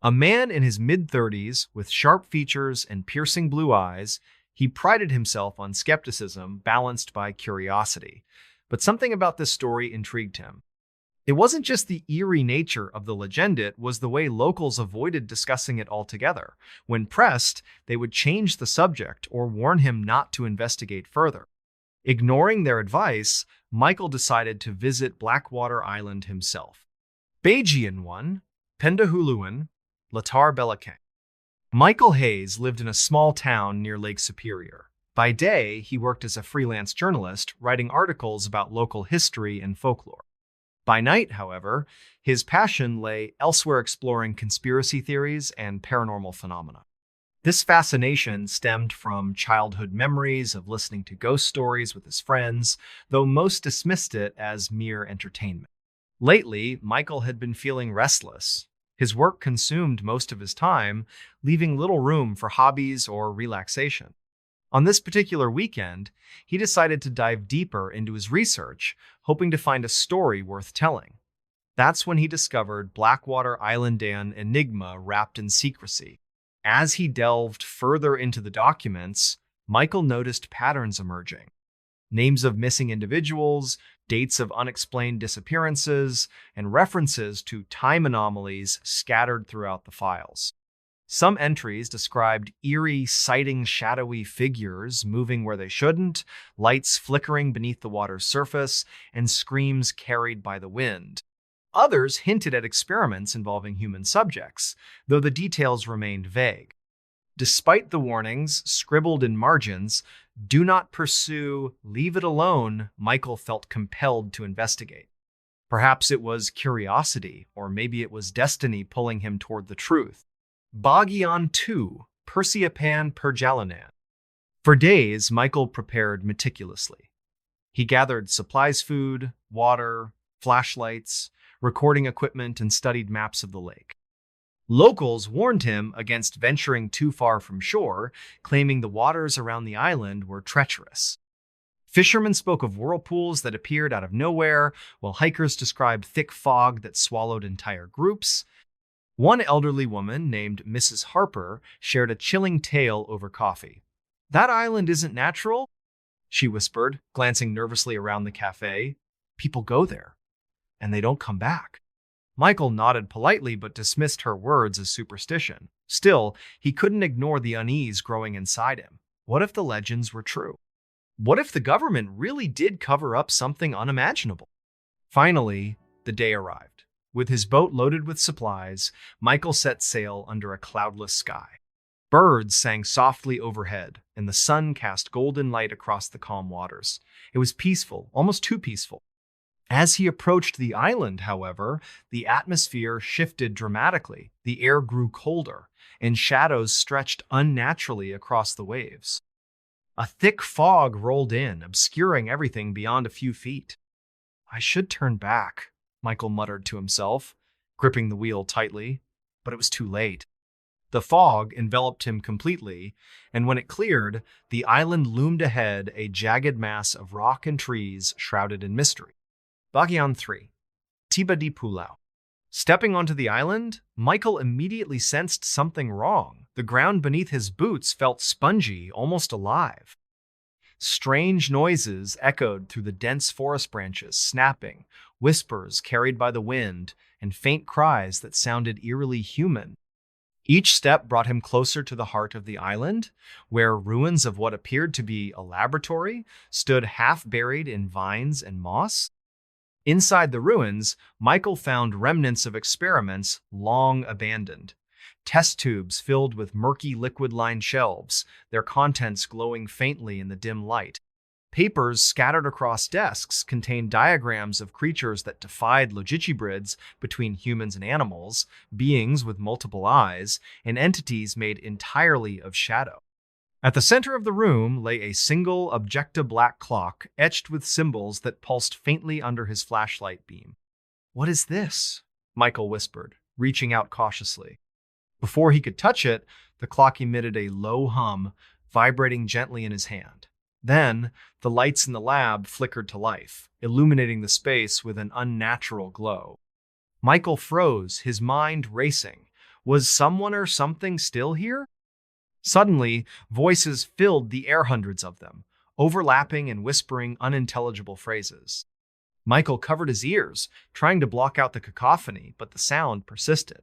A man in his mid-30s with sharp features and piercing blue eyes, he prided himself on skepticism balanced by curiosity. But something about this story intrigued him. It wasn't just the eerie nature of the legend, it was the way locals avoided discussing it altogether. When pressed, they would change the subject or warn him not to investigate further. Ignoring their advice, Michael decided to visit Blackwater Island himself. Bajan one, Pendahuluan, Latar Belakang. Michael Hayes lived in a small town near Lake Superior. By day, he worked as a freelance journalist, writing articles about local history and folklore. By night, however, his passion lay elsewhere, exploring conspiracy theories and paranormal phenomena. This fascination stemmed from childhood memories of listening to ghost stories with his friends, though most dismissed it as mere entertainment. Lately, Michael had been feeling restless. His work consumed most of his time, leaving little room for hobbies or relaxation. On this particular weekend, he decided to dive deeper into his research, hoping to find a story worth telling. That's when he discovered Blackwater Islandian enigma wrapped in secrecy. As he delved further into the documents, Michael noticed patterns emerging. Names of missing individuals, dates of unexplained disappearances, and references to time anomalies scattered throughout the files. Some entries described eerie sighting shadowy figures moving where they shouldn't, lights flickering beneath the water's surface, and screams carried by the wind. Others hinted at experiments involving human subjects, though the details remained vague. Despite the warnings scribbled in margins, "Do not pursue, leave it alone," Michael felt compelled to investigate. Perhaps it was curiosity, or maybe it was destiny pulling him toward the truth. Bagian 2, Persiapan Perjalanan. For days, Michael prepared meticulously. He gathered supplies, food, water, flashlights, recording equipment, and studied maps of the lake. Locals warned him against venturing too far from shore, claiming the waters around the island were treacherous. Fishermen spoke of whirlpools that appeared out of nowhere, while hikers described thick fog that swallowed entire groups. One elderly woman named Mrs. Harper shared a chilling tale over coffee. "That island isn't natural," she whispered, glancing nervously around the cafe. "People go there, and they don't come back." Michael nodded politely but dismissed her words as superstition. Still, he couldn't ignore the unease growing inside him. What if the legends were true? What if the government really did cover up something unimaginable? Finally, the day arrived. With his boat loaded with supplies, Michael set sail under a cloudless sky. Birds sang softly overhead, and the sun cast golden light across the calm waters. It was peaceful, almost too peaceful. As he approached the island, however, the atmosphere shifted dramatically. The air grew colder, and shadows stretched unnaturally across the waves. A thick fog rolled in, obscuring everything beyond a few feet. "I should turn back," Michael muttered to himself, gripping the wheel tightly, but it was too late. The fog enveloped him completely, and when it cleared, the island loomed ahead, a jagged mass of rock and trees shrouded in mystery. Bagian 3, Tiba di Pulau. Stepping onto the island, Michael immediately sensed something wrong. The ground beneath his boots felt spongy, almost alive. Strange noises echoed through the dense forest branches, snapping, whispers carried by the wind, and faint cries that sounded eerily human. Each step brought him closer to the heart of the island, where ruins of what appeared to be a laboratory stood half buried in vines and moss. Inside the ruins, Michael found remnants of experiments long abandoned. Test tubes filled with murky liquid-lined shelves, their contents glowing faintly in the dim light. Papers scattered across desks contained diagrams of creatures that defied logicybrids between humans and animals, beings with multiple eyes, and entities made entirely of shadow. At the center of the room lay a single objecta-black clock etched with symbols that pulsed faintly under his flashlight beam. "What is this?" Michael whispered, reaching out cautiously. Before he could touch it, the clock emitted a low hum, vibrating gently in his hand. Then, the lights in the lab flickered to life, illuminating the space with an unnatural glow. Michael froze, his mind racing. Was someone or something still here? Suddenly, voices filled the air, hundreds of them, overlapping and whispering unintelligible phrases. Michael covered his ears, trying to block out the cacophony, but the sound persisted.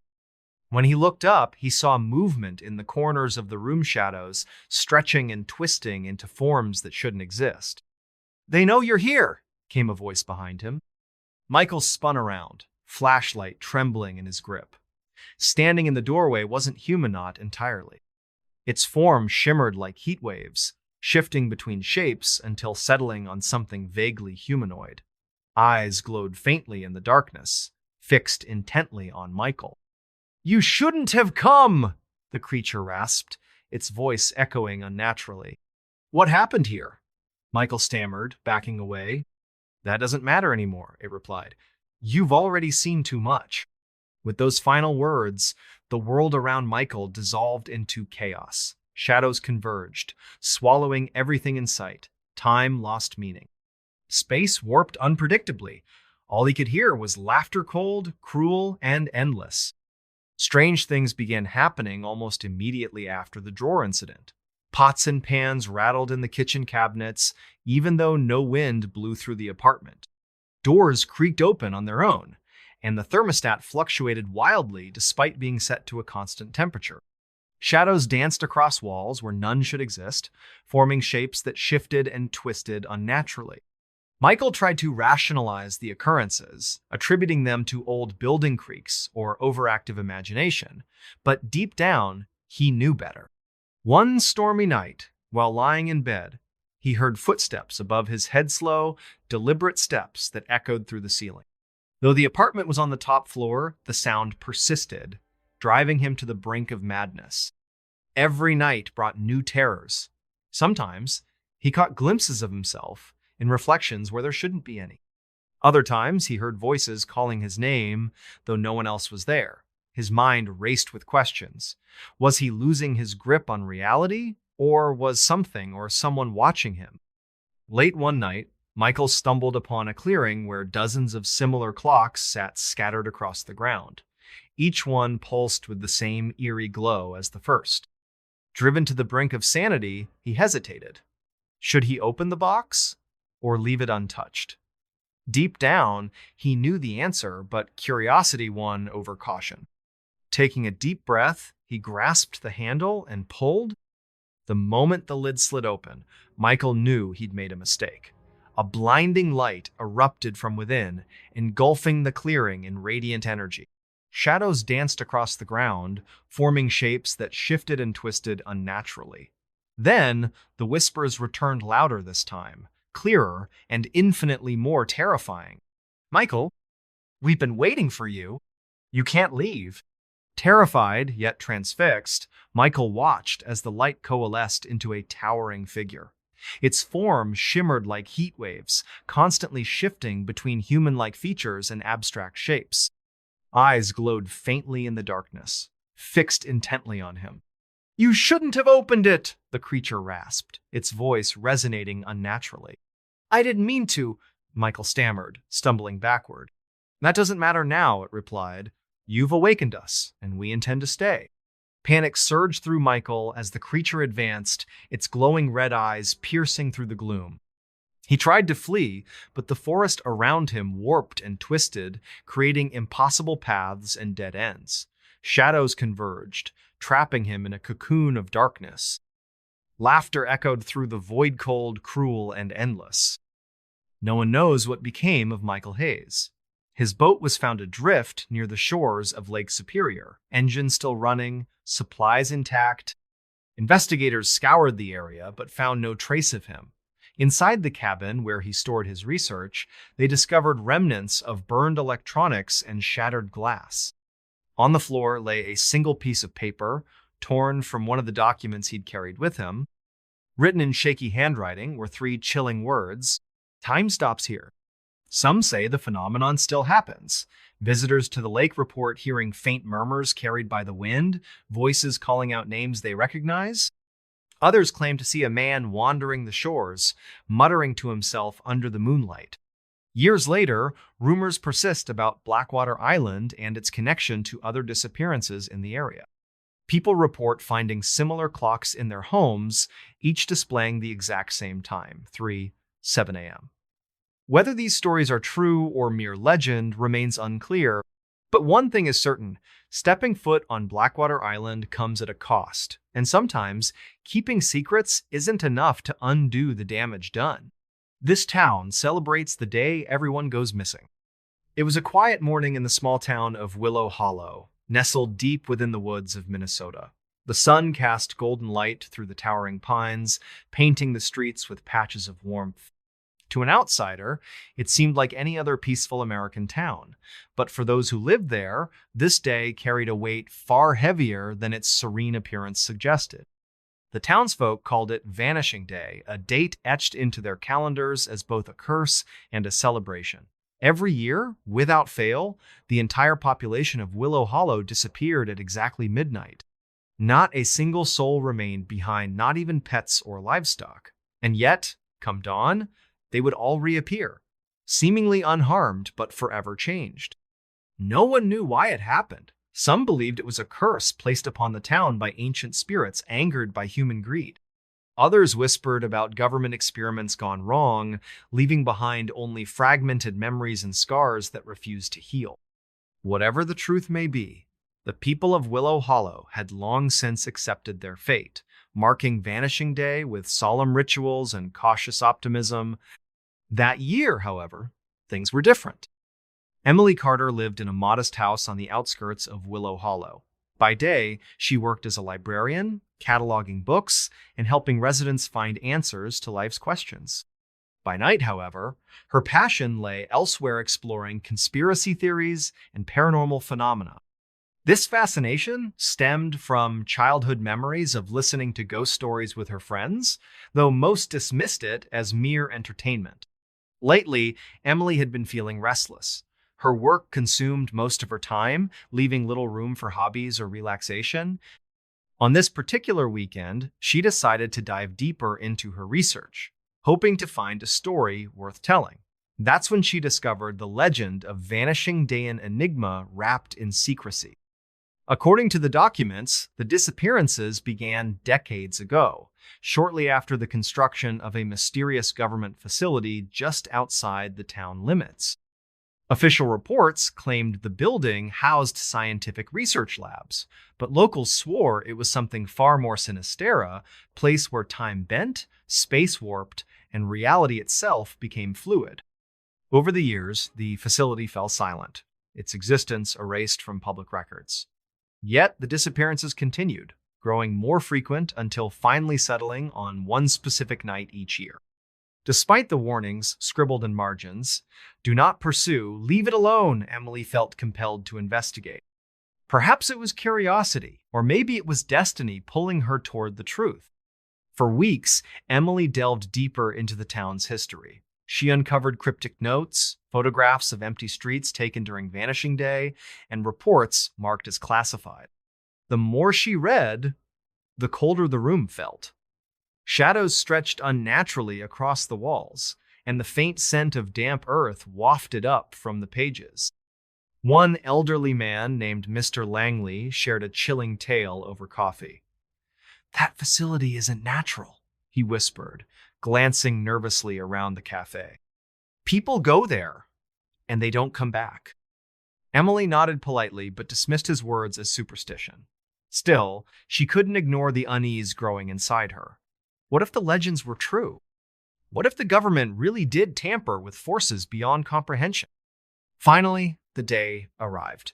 When he looked up, he saw movement in the corners of the room shadows, stretching and twisting into forms that shouldn't exist. "They know you're here," came a voice behind him. Michael spun around, flashlight trembling in his grip. Standing in the doorway wasn't Humanot entirely. Its form shimmered like heat waves, shifting between shapes until settling on something vaguely humanoid. Eyes glowed faintly in the darkness, fixed intently on Michael. "You shouldn't have come!" the creature rasped, its voice echoing unnaturally. "What happened here?" Michael stammered, backing away. "That doesn't matter anymore," it replied. "You've already seen too much." With those final words, the world around Michael dissolved into chaos. Shadows converged, swallowing everything in sight. Time lost meaning. Space warped unpredictably. All he could hear was laughter, cold, cruel, and endless. Strange things began happening almost immediately after the drawer incident. Pots and pans rattled in the kitchen cabinets, even though no wind blew through the apartment. Doors creaked open on their own, and the thermostat fluctuated wildly despite being set to a constant temperature. Shadows danced across walls where none should exist, forming shapes that shifted and twisted unnaturally. Michael tried to rationalize the occurrences, attributing them to old building creaks or overactive imagination, but deep down, he knew better. One stormy night, while lying in bed, he heard footsteps above his head, slow, deliberate steps that echoed through the ceiling. Though the apartment was on the top floor, the sound persisted, driving him to the brink of madness. Every night brought new terrors. Sometimes, he caught glimpses of himself in reflections where there shouldn't be any. Other times, he heard voices calling his name, though no one else was there. His mind raced with questions. Was he losing his grip on reality, or was something or someone watching him? Late one night, Michael stumbled upon a clearing where dozens of similar clocks sat scattered across the ground. Each one pulsed with the same eerie glow as the first. Driven to the brink of sanity, he hesitated. Should he open the box or leave it untouched? Deep down, he knew the answer, but curiosity won over caution. Taking a deep breath, he grasped the handle and pulled. The moment the lid slid open, Michael knew he'd made a mistake. A blinding light erupted from within, engulfing the clearing in radiant energy. Shadows danced across the ground, forming shapes that shifted and twisted unnaturally. Then, the whispers returned louder this time, clearer and infinitely more terrifying. "Michael, we've been waiting for you. You can't leave." Terrified, yet transfixed, Michael watched as the light coalesced into a towering figure. Its form shimmered like heat waves, constantly shifting between human-like features and abstract shapes. Eyes glowed faintly in the darkness, fixed intently on him. "You shouldn't have opened it," the creature rasped, its voice resonating unnaturally. "I didn't mean to," Michael stammered, stumbling backward. "That doesn't matter now," it replied. "You've awakened us, and we intend to stay." Panic surged through Michael as the creature advanced, its glowing red eyes piercing through the gloom. He tried to flee, but the forest around him warped and twisted, creating impossible paths and dead ends. Shadows converged, trapping him in a cocoon of darkness. Laughter echoed through the void, cold, cruel, and endless. No one knows what became of Michael Hayes. His boat was found adrift near the shores of Lake Superior, engines still running, supplies intact. Investigators scoured the area but found no trace of him. Inside the cabin where he stored his research, they discovered remnants of burned electronics and shattered glass. On the floor lay a single piece of paper, torn from one of the documents he'd carried with him. Written in shaky handwriting were 3 chilling words: "Time stops here." Some say the phenomenon still happens. Visitors to the lake report hearing faint murmurs carried by the wind, voices calling out names they recognize. Others claim to see a man wandering the shores, muttering to himself under the moonlight. Years later, rumors persist about Blackwater Island and its connection to other disappearances in the area. People report finding similar clocks in their homes, each displaying the exact same time, 3:07 a.m. Whether these stories are true or mere legend remains unclear, but one thing is certain: stepping foot on Blackwater Island comes at a cost, and sometimes keeping secrets isn't enough to undo the damage done. This town celebrates the day everyone goes missing. It was a quiet morning in the small town of Willow Hollow, nestled deep within the woods of Minnesota. The sun cast golden light through the towering pines, painting the streets with patches of warmth. To an outsider, it seemed like any other peaceful American town. But for those who lived there, this day carried a weight far heavier than its serene appearance suggested. The townsfolk called it Vanishing Day, a date etched into their calendars as both a curse and a celebration. Every year, without fail, the entire population of Willow Hollow disappeared at exactly midnight. Not a single soul remained behind, not even pets or livestock. And yet, come dawn, they would all reappear, seemingly unharmed but forever changed. No one knew why it happened. Some believed it was a curse placed upon the town by ancient spirits angered by human greed. Others whispered about government experiments gone wrong, leaving behind only fragmented memories and scars that refused to heal. Whatever the truth may be, the people of Willow Hollow had long since accepted their fate, marking Vanishing Day with solemn rituals and cautious optimism. That year, however, things were different. Emily Carter lived in a modest house on the outskirts of Willow Hollow. By day, she worked as a librarian, cataloging books, and helping residents find answers to life's questions. By night, however, her passion lay elsewhere, exploring conspiracy theories and paranormal phenomena. This fascination stemmed from childhood memories of listening to ghost stories with her friends, though most dismissed it as mere entertainment. Lately, Emily had been feeling restless. Her work consumed most of her time, leaving little room for hobbies or relaxation. On this particular weekend, she decided to dive deeper into her research, hoping to find a story worth telling. That's when she discovered the legend of Vanishing Dayan enigma wrapped in secrecy. According to the documents, the disappearances began decades ago, shortly after the construction of a mysterious government facility just outside the town limits. Official reports claimed the building housed scientific research labs, but locals swore it was something far more sinister, a place where time bent, space warped, and reality itself became fluid. Over the years, the facility fell silent, its existence erased from public records. Yet the disappearances continued, growing more frequent until finally settling on one specific night each year. Despite the warnings scribbled in margins, "Do not pursue, leave it alone," Emily felt compelled to investigate. Perhaps it was curiosity, or maybe it was destiny pulling her toward the truth. For weeks, Emily delved deeper into the town's history. She uncovered cryptic notes, photographs of empty streets taken during Vanishing Day, and reports marked as classified. The more she read, the colder the room felt. Shadows stretched unnaturally across the walls, and the faint scent of damp earth wafted up from the pages. One elderly man named Mr. Langley shared a chilling tale over coffee. "That facility isn't natural," he whispered, glancing nervously around the cafe. "People go there, and they don't come back." Emily nodded politely but dismissed his words as superstition. Still, she couldn't ignore the unease growing inside her. What if the legends were true? What if the government really did tamper with forces beyond comprehension? Finally, the day arrived.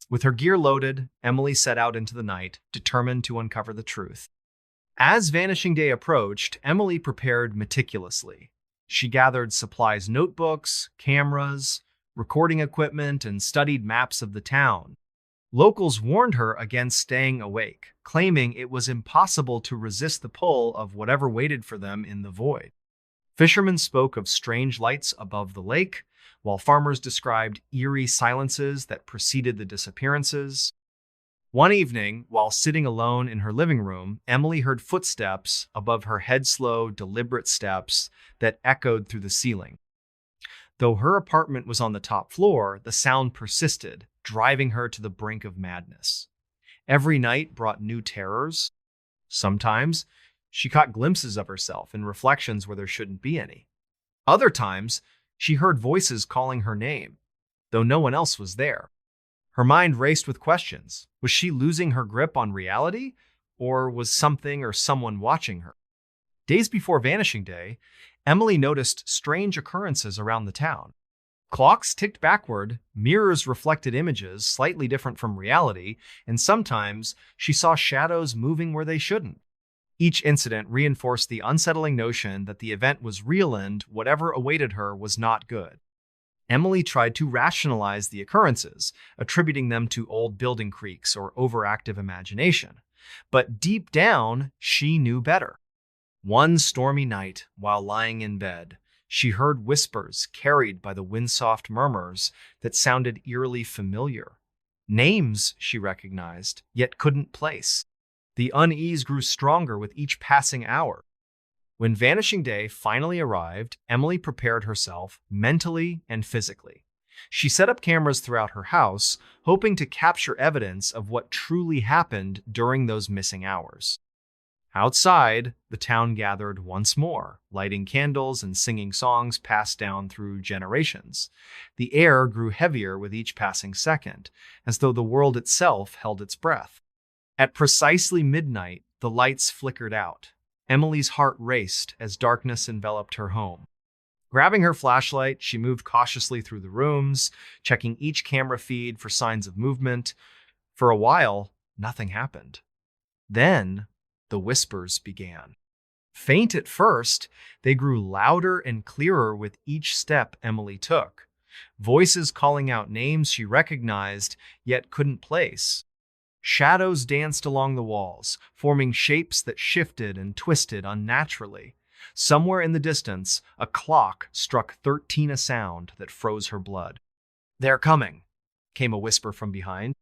With her gear loaded, Emily set out into the night, determined to uncover the truth. As Vanishing Day approached, Emily prepared meticulously. She gathered supplies, notebooks, cameras, recording equipment, and studied maps of the town. Locals warned her against staying awake, claiming it was impossible to resist the pull of whatever waited for them in the void. Fishermen spoke of strange lights above the lake, while farmers described eerie silences that preceded the disappearances. One evening, while sitting alone in her living room, Emily heard footsteps above her head, slow, deliberate steps that echoed through the ceiling. Though her apartment was on the top floor, the sound persisted, driving her to the brink of madness. Every night brought new terrors. Sometimes, she caught glimpses of herself in reflections where there shouldn't be any. Other times, she heard voices calling her name, though no one else was there. Her mind raced with questions. Was she losing her grip on reality, or was something or someone watching her? Days before Vanishing Day, Emily noticed strange occurrences around the town. Clocks ticked backward, mirrors reflected images slightly different from reality, and sometimes she saw shadows moving where they shouldn't. Each incident reinforced the unsettling notion that the event was real and whatever awaited her was not good. Emily tried to rationalize the occurrences, attributing them to old building creaks or overactive imagination. But deep down, she knew better. One stormy night, while lying in bed, she heard whispers carried by the wind-soft murmurs that sounded eerily familiar. Names she recognized, yet couldn't place. The unease grew stronger with each passing hour. When Vanishing Day finally arrived, Emily prepared herself mentally and physically. She set up cameras throughout her house, hoping to capture evidence of what truly happened during those missing hours. Outside, the town gathered once more, lighting candles and singing songs passed down through generations. The air grew heavier with each passing second, as though the world itself held its breath. At precisely midnight, the lights flickered out. Emily's heart raced as darkness enveloped her home. Grabbing her flashlight, she moved cautiously through the rooms, checking each camera feed for signs of movement. For a while, nothing happened. Then, the whispers began. Faint at first, they grew louder and clearer with each step Emily took. Voices calling out names she recognized, yet couldn't place. Shadows danced along the walls, forming shapes that shifted and twisted unnaturally. Somewhere in the distance, a clock struck 13, a sound that froze her blood. "They're coming," came a whisper from behind.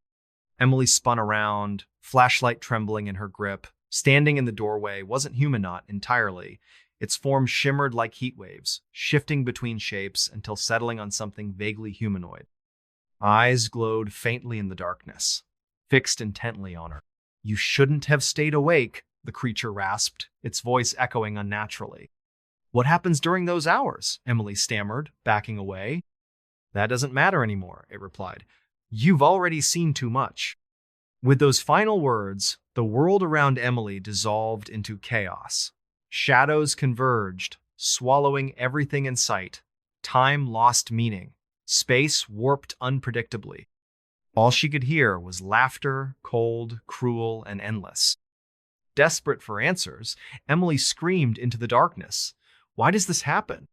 Emily spun around, flashlight trembling in her grip. Standing in the doorway wasn't Humanot entirely. Its form shimmered like heat waves, shifting between shapes until settling on something vaguely humanoid. Eyes glowed faintly in the darkness, fixed intently on her. "You shouldn't have stayed awake," the creature rasped, its voice echoing unnaturally. "What happens during those hours?" Emily stammered, backing away. "That doesn't matter anymore," it replied. "You've already seen too much." With those final words, the world around Emily dissolved into chaos. Shadows converged, swallowing everything in sight. Time lost meaning. Space warped unpredictably. All she could hear was laughter, cold, cruel, and endless. Desperate for answers, Emily screamed into the darkness. "Why does this happen?"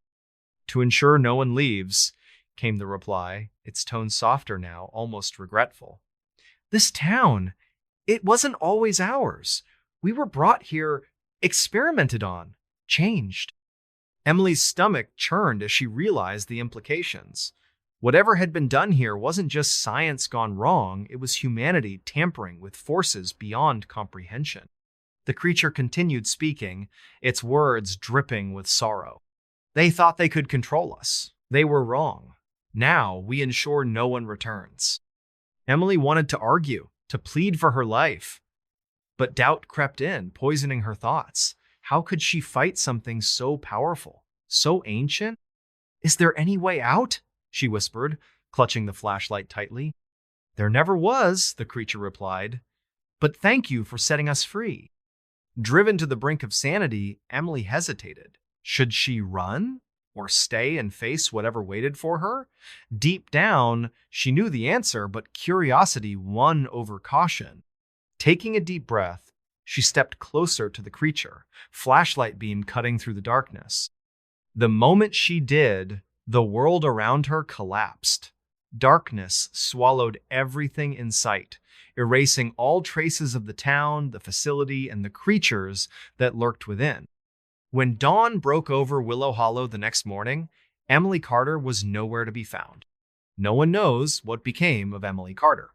"To ensure no one leaves," came the reply, its tone softer now, almost regretful. "This town, it wasn't always ours. We were brought here, experimented on, changed." Emily's stomach churned as she realized the implications. Whatever had been done here wasn't just science gone wrong, it was humanity tampering with forces beyond comprehension. The creature continued speaking, its words dripping with sorrow. "They thought they could control us. They were wrong. Now we ensure no one returns." Emily wanted to argue, to plead for her life. But doubt crept in, poisoning her thoughts. How could she fight something so powerful, so ancient? "Is there any way out?" she whispered, clutching the flashlight tightly. "There never was," the creature replied. "But thank you for setting us free." Driven to the brink of sanity, Emily hesitated. Should she run? Or stay and face whatever waited for her? Deep down, she knew the answer, but curiosity won over caution. Taking a deep breath, she stepped closer to the creature, flashlight beam cutting through the darkness. The moment she did, the world around her collapsed. Darkness swallowed everything in sight, erasing all traces of the town, the facility, and the creatures that lurked within. When dawn broke over Willow Hollow the next morning, Emily Carter was nowhere to be found. No one knows what became of Emily Carter.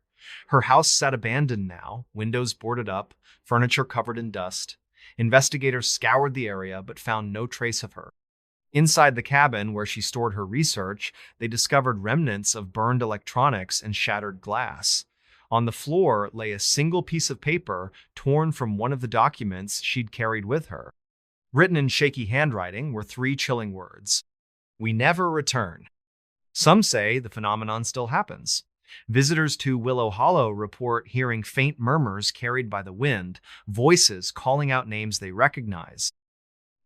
Her house sat abandoned now, windows boarded up, furniture covered in dust. Investigators scoured the area but found no trace of her. Inside the cabin where she stored her research, they discovered remnants of burned electronics and shattered glass. On the floor lay a single piece of paper torn from one of the documents she'd carried with her. Written in shaky handwriting were 3 chilling words: "We never return." Some say the phenomenon still happens. Visitors to Willow Hollow report hearing faint murmurs carried by the wind, voices calling out names they recognize.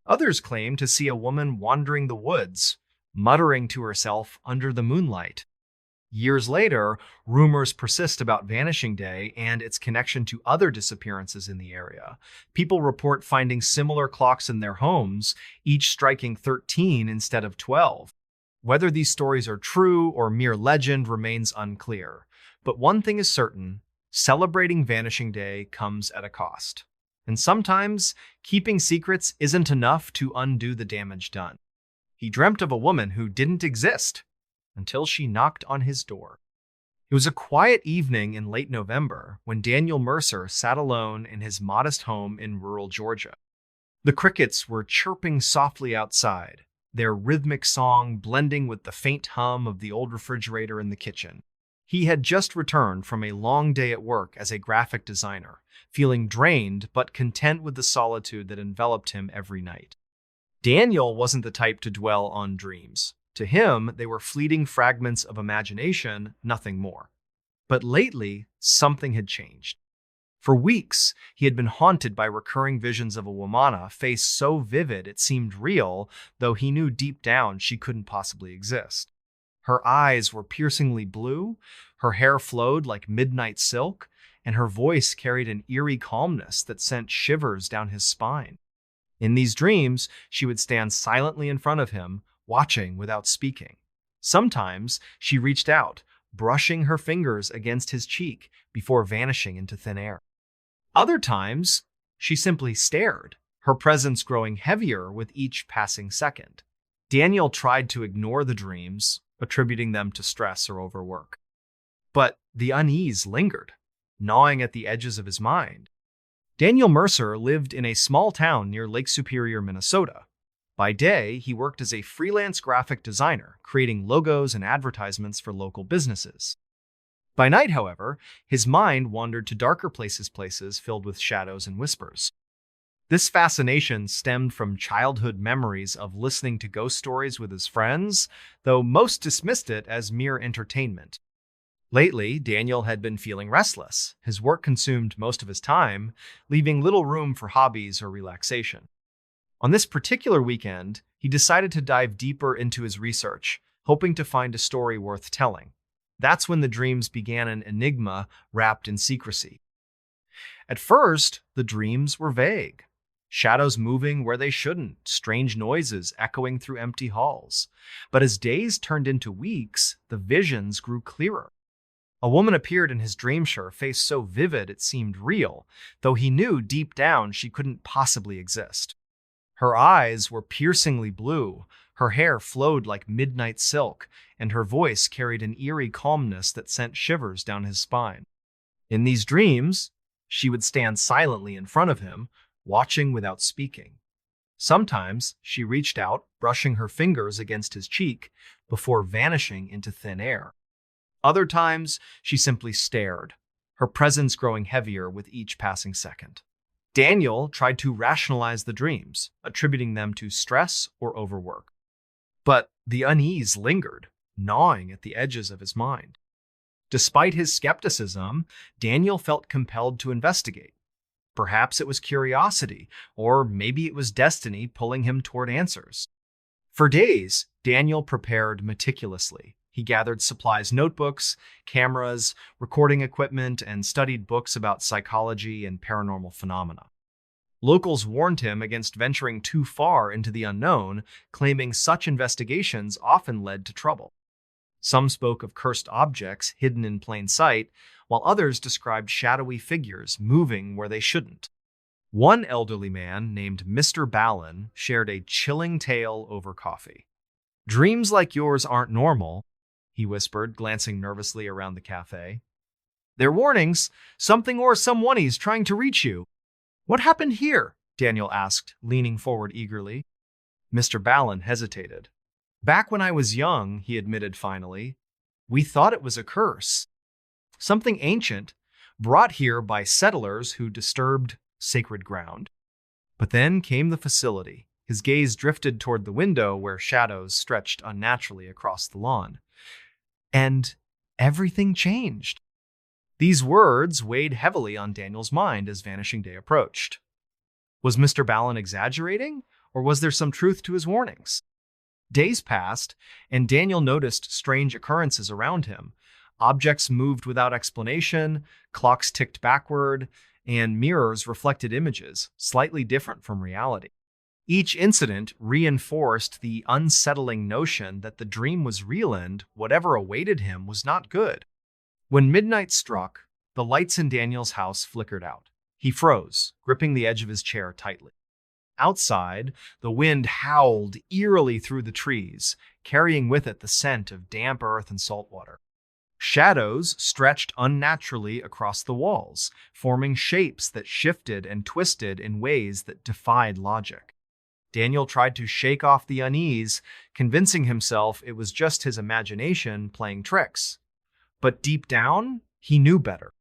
Others claim to see a woman wandering the woods, muttering to herself under the moonlight. Years later, rumors persist about Vanishing Day and its connection to other disappearances in the area. People report finding similar clocks in their homes, each striking 13 instead of 12. Whether these stories are true or mere legend remains unclear. But one thing is certain: celebrating Vanishing Day comes at a cost. And sometimes, keeping secrets isn't enough to undo the damage done. He dreamt of a woman who didn't exist until she knocked on his door. It was a quiet evening in late November when Daniel Mercer sat alone in his modest home in rural Georgia. The crickets were chirping softly outside, their rhythmic song blending with the faint hum of the old refrigerator in the kitchen. He had just returned from a long day at work as a graphic designer, feeling drained but content with the solitude that enveloped him every night. Daniel wasn't the type to dwell on dreams. To him, they were fleeting fragments of imagination, nothing more. But lately, something had changed. For weeks, he had been haunted by recurring visions of a woman, face so vivid it seemed real, though he knew deep down she couldn't possibly exist. Her eyes were piercingly blue, her hair flowed like midnight silk, and her voice carried an eerie calmness that sent shivers down his spine. In these dreams, she would stand silently in front of him, watching without speaking. Sometimes she reached out, brushing her fingers against his cheek before vanishing into thin air. Other times, she simply stared, her presence growing heavier with each passing second. Daniel tried to ignore the dreams, attributing them to stress or overwork. But the unease lingered, gnawing at the edges of his mind. Daniel Mercer lived in a small town near Lake Superior, Minnesota. By day, he worked as a freelance graphic designer, creating logos and advertisements for local businesses. By night, however, his mind wandered to darker places filled with shadows and whispers. This fascination stemmed from childhood memories of listening to ghost stories with his friends, though most dismissed it as mere entertainment. Lately, Daniel had been feeling restless. His work consumed most of his time, leaving little room for hobbies or relaxation. On this particular weekend, he decided to dive deeper into his research, hoping to find a story worth telling. That's when the dreams began an enigma wrapped in secrecy. At first, the dreams were vague. Shadows moving where they shouldn't, strange noises echoing through empty halls. But as days turned into weeks, the visions grew clearer. A woman appeared in his dream, her face so vivid it seemed real, though he knew deep down she couldn't possibly exist. Her eyes were piercingly blue, her hair flowed like midnight silk, and her voice carried an eerie calmness that sent shivers down his spine. In these dreams, she would stand silently in front of him, watching without speaking. Sometimes she reached out, brushing her fingers against his cheek before vanishing into thin air. Other times, she simply stared, her presence growing heavier with each passing second. Daniel tried to rationalize the dreams, attributing them to stress or overwork. But the unease lingered, gnawing at the edges of his mind. Despite his skepticism, Daniel felt compelled to investigate. Perhaps it was curiosity, or maybe it was destiny pulling him toward answers. For days, Daniel prepared meticulously. He gathered supplies, notebooks, cameras, recording equipment, and studied books about psychology and paranormal phenomena. Locals warned him against venturing too far into the unknown, claiming such investigations often led to trouble. Some spoke of cursed objects hidden in plain sight, while others described shadowy figures moving where they shouldn't. One elderly man named MrBallen shared a chilling tale over coffee. "Dreams like yours aren't normal," he whispered, glancing nervously around the cafe. "They're warnings. Something or someone's trying to reach you." "What happened here?" Daniel asked, leaning forward eagerly. MrBallen hesitated. "Back when I was young," he admitted finally, "we thought it was a curse. Something ancient, brought here by settlers who disturbed sacred ground. But then came the facility." His gaze drifted toward the window where shadows stretched unnaturally across the lawn. "And everything changed." These words weighed heavily on Daniel's mind as Vanishing Day approached. Was MrBallen exaggerating, or was there some truth to his warnings? Days passed, and Daniel noticed strange occurrences around him. Objects moved without explanation, clocks ticked backward, and mirrors reflected images, slightly different from reality. Each incident reinforced the unsettling notion that the dream was real and whatever awaited him was not good. When midnight struck, the lights in Daniel's house flickered out. He froze, gripping the edge of his chair tightly. Outside, the wind howled eerily through the trees, carrying with it the scent of damp earth and salt water. Shadows stretched unnaturally across the walls, forming shapes that shifted and twisted in ways that defied logic. Daniel tried to shake off the unease, convincing himself it was just his imagination playing tricks. But deep down, he knew better.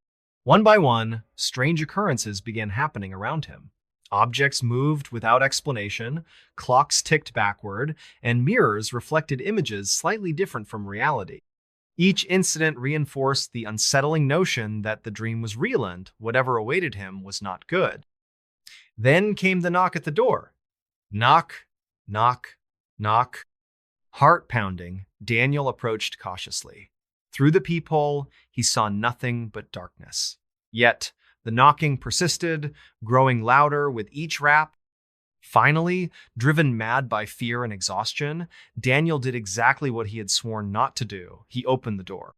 One by one, strange occurrences began happening around him. Objects moved without explanation, clocks ticked backward, and mirrors reflected images slightly different from reality. Each incident reinforced the unsettling notion that the dream was real and whatever awaited him was not good. Then came the knock at the door. Knock, knock, knock. Heart pounding, Daniel approached cautiously. Through the peephole, he saw nothing but darkness. Yet, the knocking persisted, growing louder with each rap. Finally, driven mad by fear and exhaustion, Daniel did exactly what he had sworn not to do. He opened the door.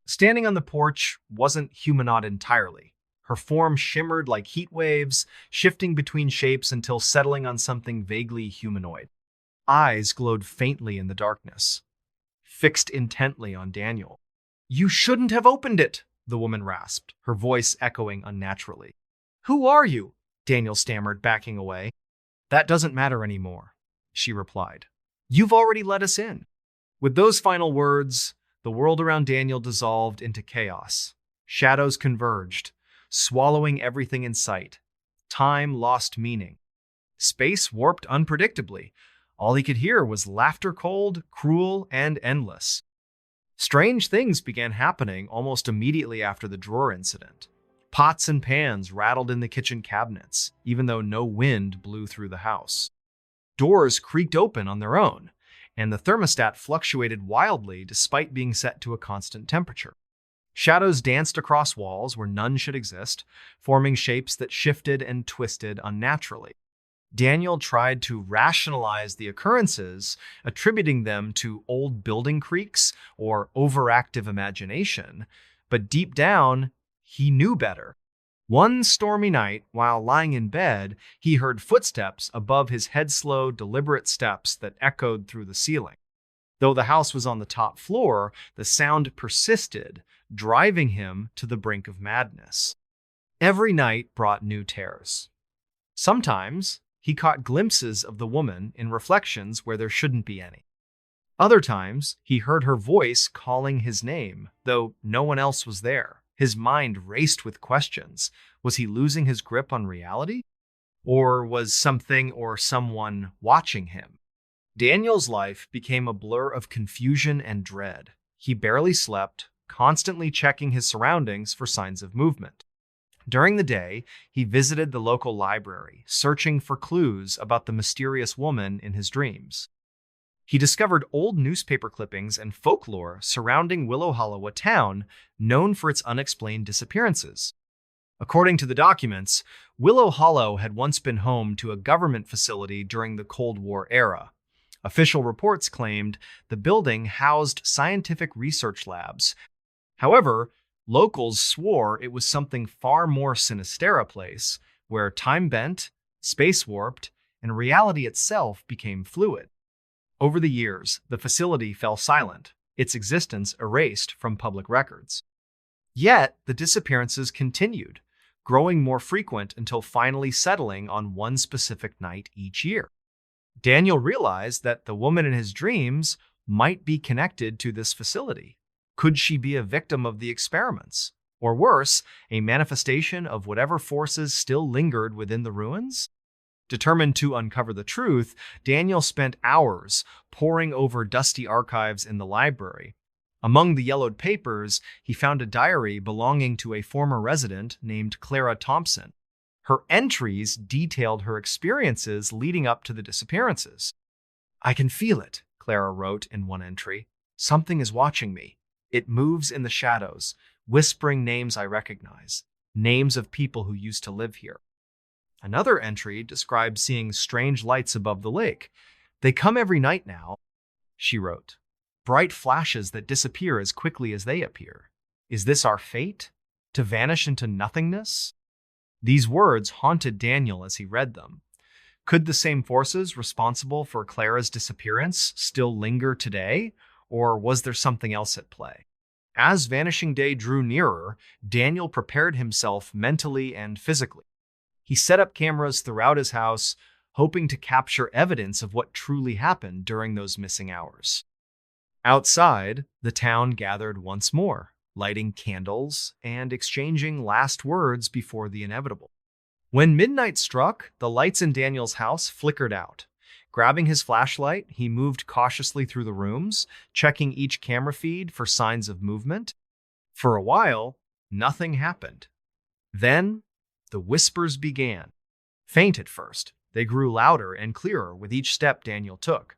Standing on the porch wasn't humanoid entirely. Her form shimmered like heat waves, shifting between shapes until settling on something vaguely humanoid. Eyes glowed faintly in the darkness, fixed intently on Daniel. "You shouldn't have opened it," the woman rasped, her voice echoing unnaturally. "Who are you?" Daniel stammered, backing away. "That doesn't matter anymore," she replied. "You've already let us in." With those final words, the world around Daniel dissolved into chaos. Shadows converged, swallowing everything in sight. Time lost meaning. Space warped unpredictably. All he could hear was laughter, cold, cruel, and endless. Strange things began happening almost immediately after the drawer incident. Pots and pans rattled in the kitchen cabinets, even though no wind blew through the house. Doors creaked open on their own, and the thermostat fluctuated wildly despite being set to a constant temperature. Shadows danced across walls where none should exist, forming shapes that shifted and twisted unnaturally. Daniel tried to rationalize the occurrences, attributing them to old building creaks or overactive imagination, but deep down, he knew better. One stormy night, while lying in bed, he heard footsteps above his head, slow, deliberate steps that echoed through the ceiling. Though the house was on the top floor, the sound persisted, driving him to the brink of madness. Every night brought new terrors. Sometimes, he caught glimpses of the woman in reflections where there shouldn't be any. Other times, he heard her voice calling his name, though no one else was there. His mind raced with questions. Was he losing his grip on reality? Or was something or someone watching him? Daniel's life became a blur of confusion and dread. He barely slept, constantly checking his surroundings for signs of movement. During the day, he visited the local library, searching for clues about the mysterious woman in his dreams. He discovered old newspaper clippings and folklore surrounding Willow Hollow, a town known for its unexplained disappearances. According to the documents, Willow Hollow had once been home to a government facility during the Cold War era. Official reports claimed the building housed scientific research labs. However, locals swore it was something far more sinister, a place where time bent, space warped, and reality itself became fluid. Over the years, the facility fell silent, its existence erased from public records. Yet, the disappearances continued, growing more frequent until finally settling on one specific night each year. Daniel realized that the woman in his dreams might be connected to this facility. Could she be a victim of the experiments? Or worse, a manifestation of whatever forces still lingered within the ruins? Determined to uncover the truth, Daniel spent hours poring over dusty archives in the library. Among the yellowed papers, he found a diary belonging to a former resident named Clara Thompson. Her entries detailed her experiences leading up to the disappearances. "I can feel it," Clara wrote in one entry. Something is watching me. It moves in the shadows, whispering names I recognize, names of people who used to live here. Another entry describes seeing strange lights above the lake. They come every night now, she wrote. Bright flashes that disappear as quickly as they appear. Is this our fate? To vanish into nothingness? These words haunted Daniel as he read them. Could the same forces responsible for Clara's disappearance still linger today, or was there something else at play? As Vanishing Day drew nearer, Daniel prepared himself mentally and physically. He set up cameras throughout his house, hoping to capture evidence of what truly happened during those missing hours. Outside, the town gathered once more, lighting candles and exchanging last words before the inevitable. When midnight struck, the lights in Daniel's house flickered out. Grabbing his flashlight, he moved cautiously through the rooms, checking each camera feed for signs of movement. For a while, nothing happened. Then, the whispers began. Faint at first, they grew louder and clearer with each step Daniel took.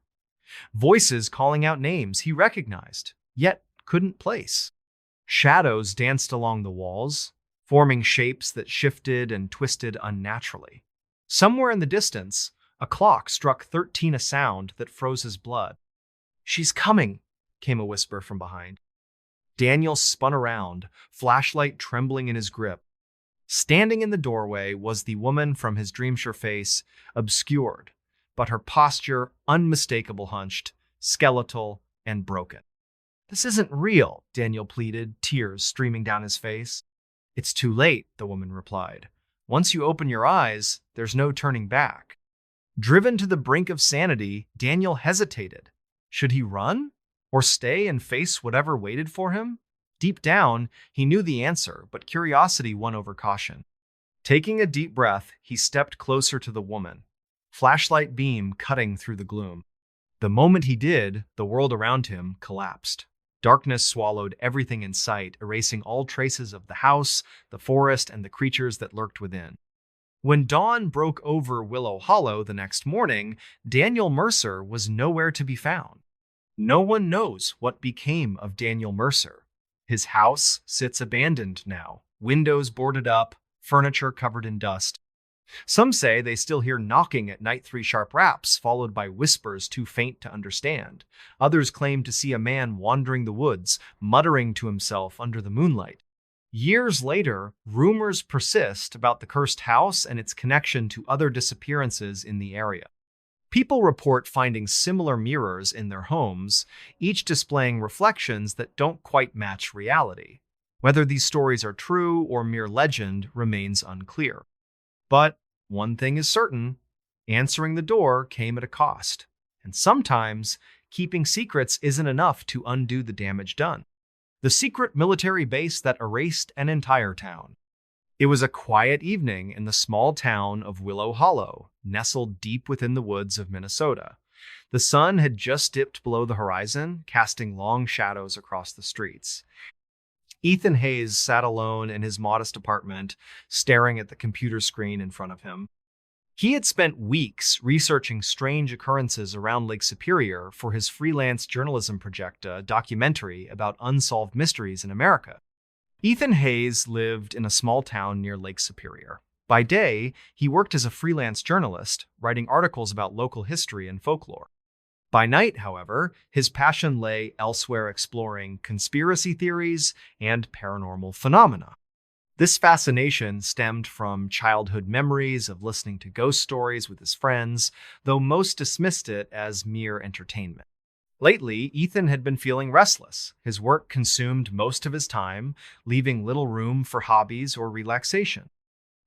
Voices calling out names he recognized, yet couldn't place. Shadows danced along the walls, forming shapes that shifted and twisted unnaturally. Somewhere in the distance, a clock struck 13, a sound that froze his blood. She's coming, came a whisper from behind. Daniel spun around, flashlight trembling in his grip. Standing in the doorway was the woman from his dreamsure face, obscured, but her posture unmistakable, hunched, skeletal, and broken. This isn't real, Daniel pleaded, tears streaming down his face. It's too late, the woman replied. Once you open your eyes, there's no turning back. Driven to the brink of sanity, Daniel hesitated. Should he run? Or stay and face whatever waited for him? Deep down, he knew the answer, but curiosity won over caution. Taking a deep breath, he stepped closer to the woman, flashlight beam cutting through the gloom. The moment he did, the world around him collapsed. Darkness swallowed everything in sight, erasing all traces of the house, the forest, and the creatures that lurked within. When dawn broke over Willow Hollow the next morning, Daniel Mercer was nowhere to be found. No one knows what became of Daniel Mercer. His house sits abandoned now, windows boarded up, furniture covered in dust. Some say they still hear knocking at night, 3 sharp raps, followed by whispers too faint to understand. Others claim to see a man wandering the woods, muttering to himself under the moonlight. Years later, rumors persist about the cursed house and its connection to other disappearances in the area. People report finding similar mirrors in their homes, each displaying reflections that don't quite match reality. Whether these stories are true or mere legend remains unclear. But one thing is certain, answering the door came at a cost. And sometimes, keeping secrets isn't enough to undo the damage done. The secret military base that erased an entire town. It was a quiet evening in the small town of Willow Hollow, nestled deep within the woods of Minnesota. The sun had just dipped below the horizon, casting long shadows across the streets. Ethan Hayes sat alone in his modest apartment, staring at the computer screen in front of him. He had spent weeks researching strange occurrences around Lake Superior for his freelance journalism project, a documentary about unsolved mysteries in America. Ethan Hayes lived in a small town near Lake Superior. By day, he worked as a freelance journalist, writing articles about local history and folklore. By night, however, his passion lay elsewhere, exploring conspiracy theories and paranormal phenomena. This fascination stemmed from childhood memories of listening to ghost stories with his friends, though most dismissed it as mere entertainment. Lately, Ethan had been feeling restless. His work consumed most of his time, leaving little room for hobbies or relaxation.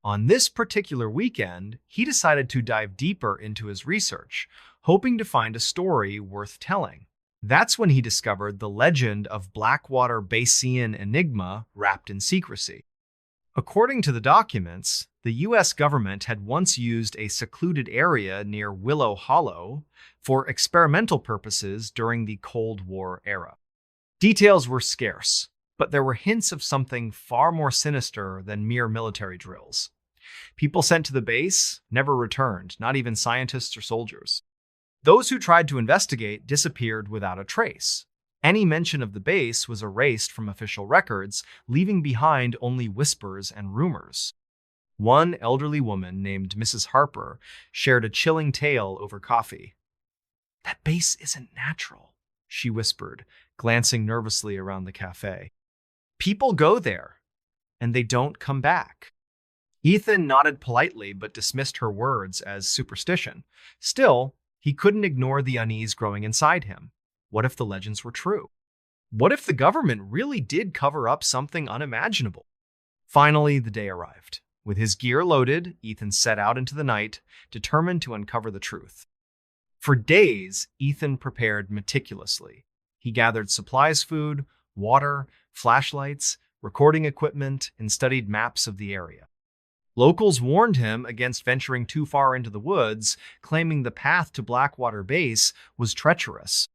On this particular weekend, he decided to dive deeper into his research, hoping to find a story worth telling. That's when he discovered the legend of Blackwater Basin enigma wrapped in secrecy. According to the documents, the U.S. government had once used a secluded area near Willow Hollow for experimental purposes during the Cold War era. Details were scarce, but there were hints of something far more sinister than mere military drills. People sent to the base never returned, not even scientists or soldiers. Those who tried to investigate disappeared without a trace. Any mention of the base was erased from official records, leaving behind only whispers and rumors. One elderly woman named Mrs. Harper shared a chilling tale over coffee. "That base isn't natural," she whispered, glancing nervously around the cafe. "People go there, and they don't come back." Ethan nodded politely but dismissed her words as superstition. Still, he couldn't ignore the unease growing inside him. What if the legends were true? What if the government really did cover up something unimaginable? Finally, the day arrived. With his gear loaded, Ethan set out into the night, determined to uncover the truth. For days, Ethan prepared meticulously. He gathered supplies, food, water, flashlights, recording equipment, and studied maps of the area. Locals warned him against venturing too far into the woods, claiming the path to Blackwater Base was treacherous.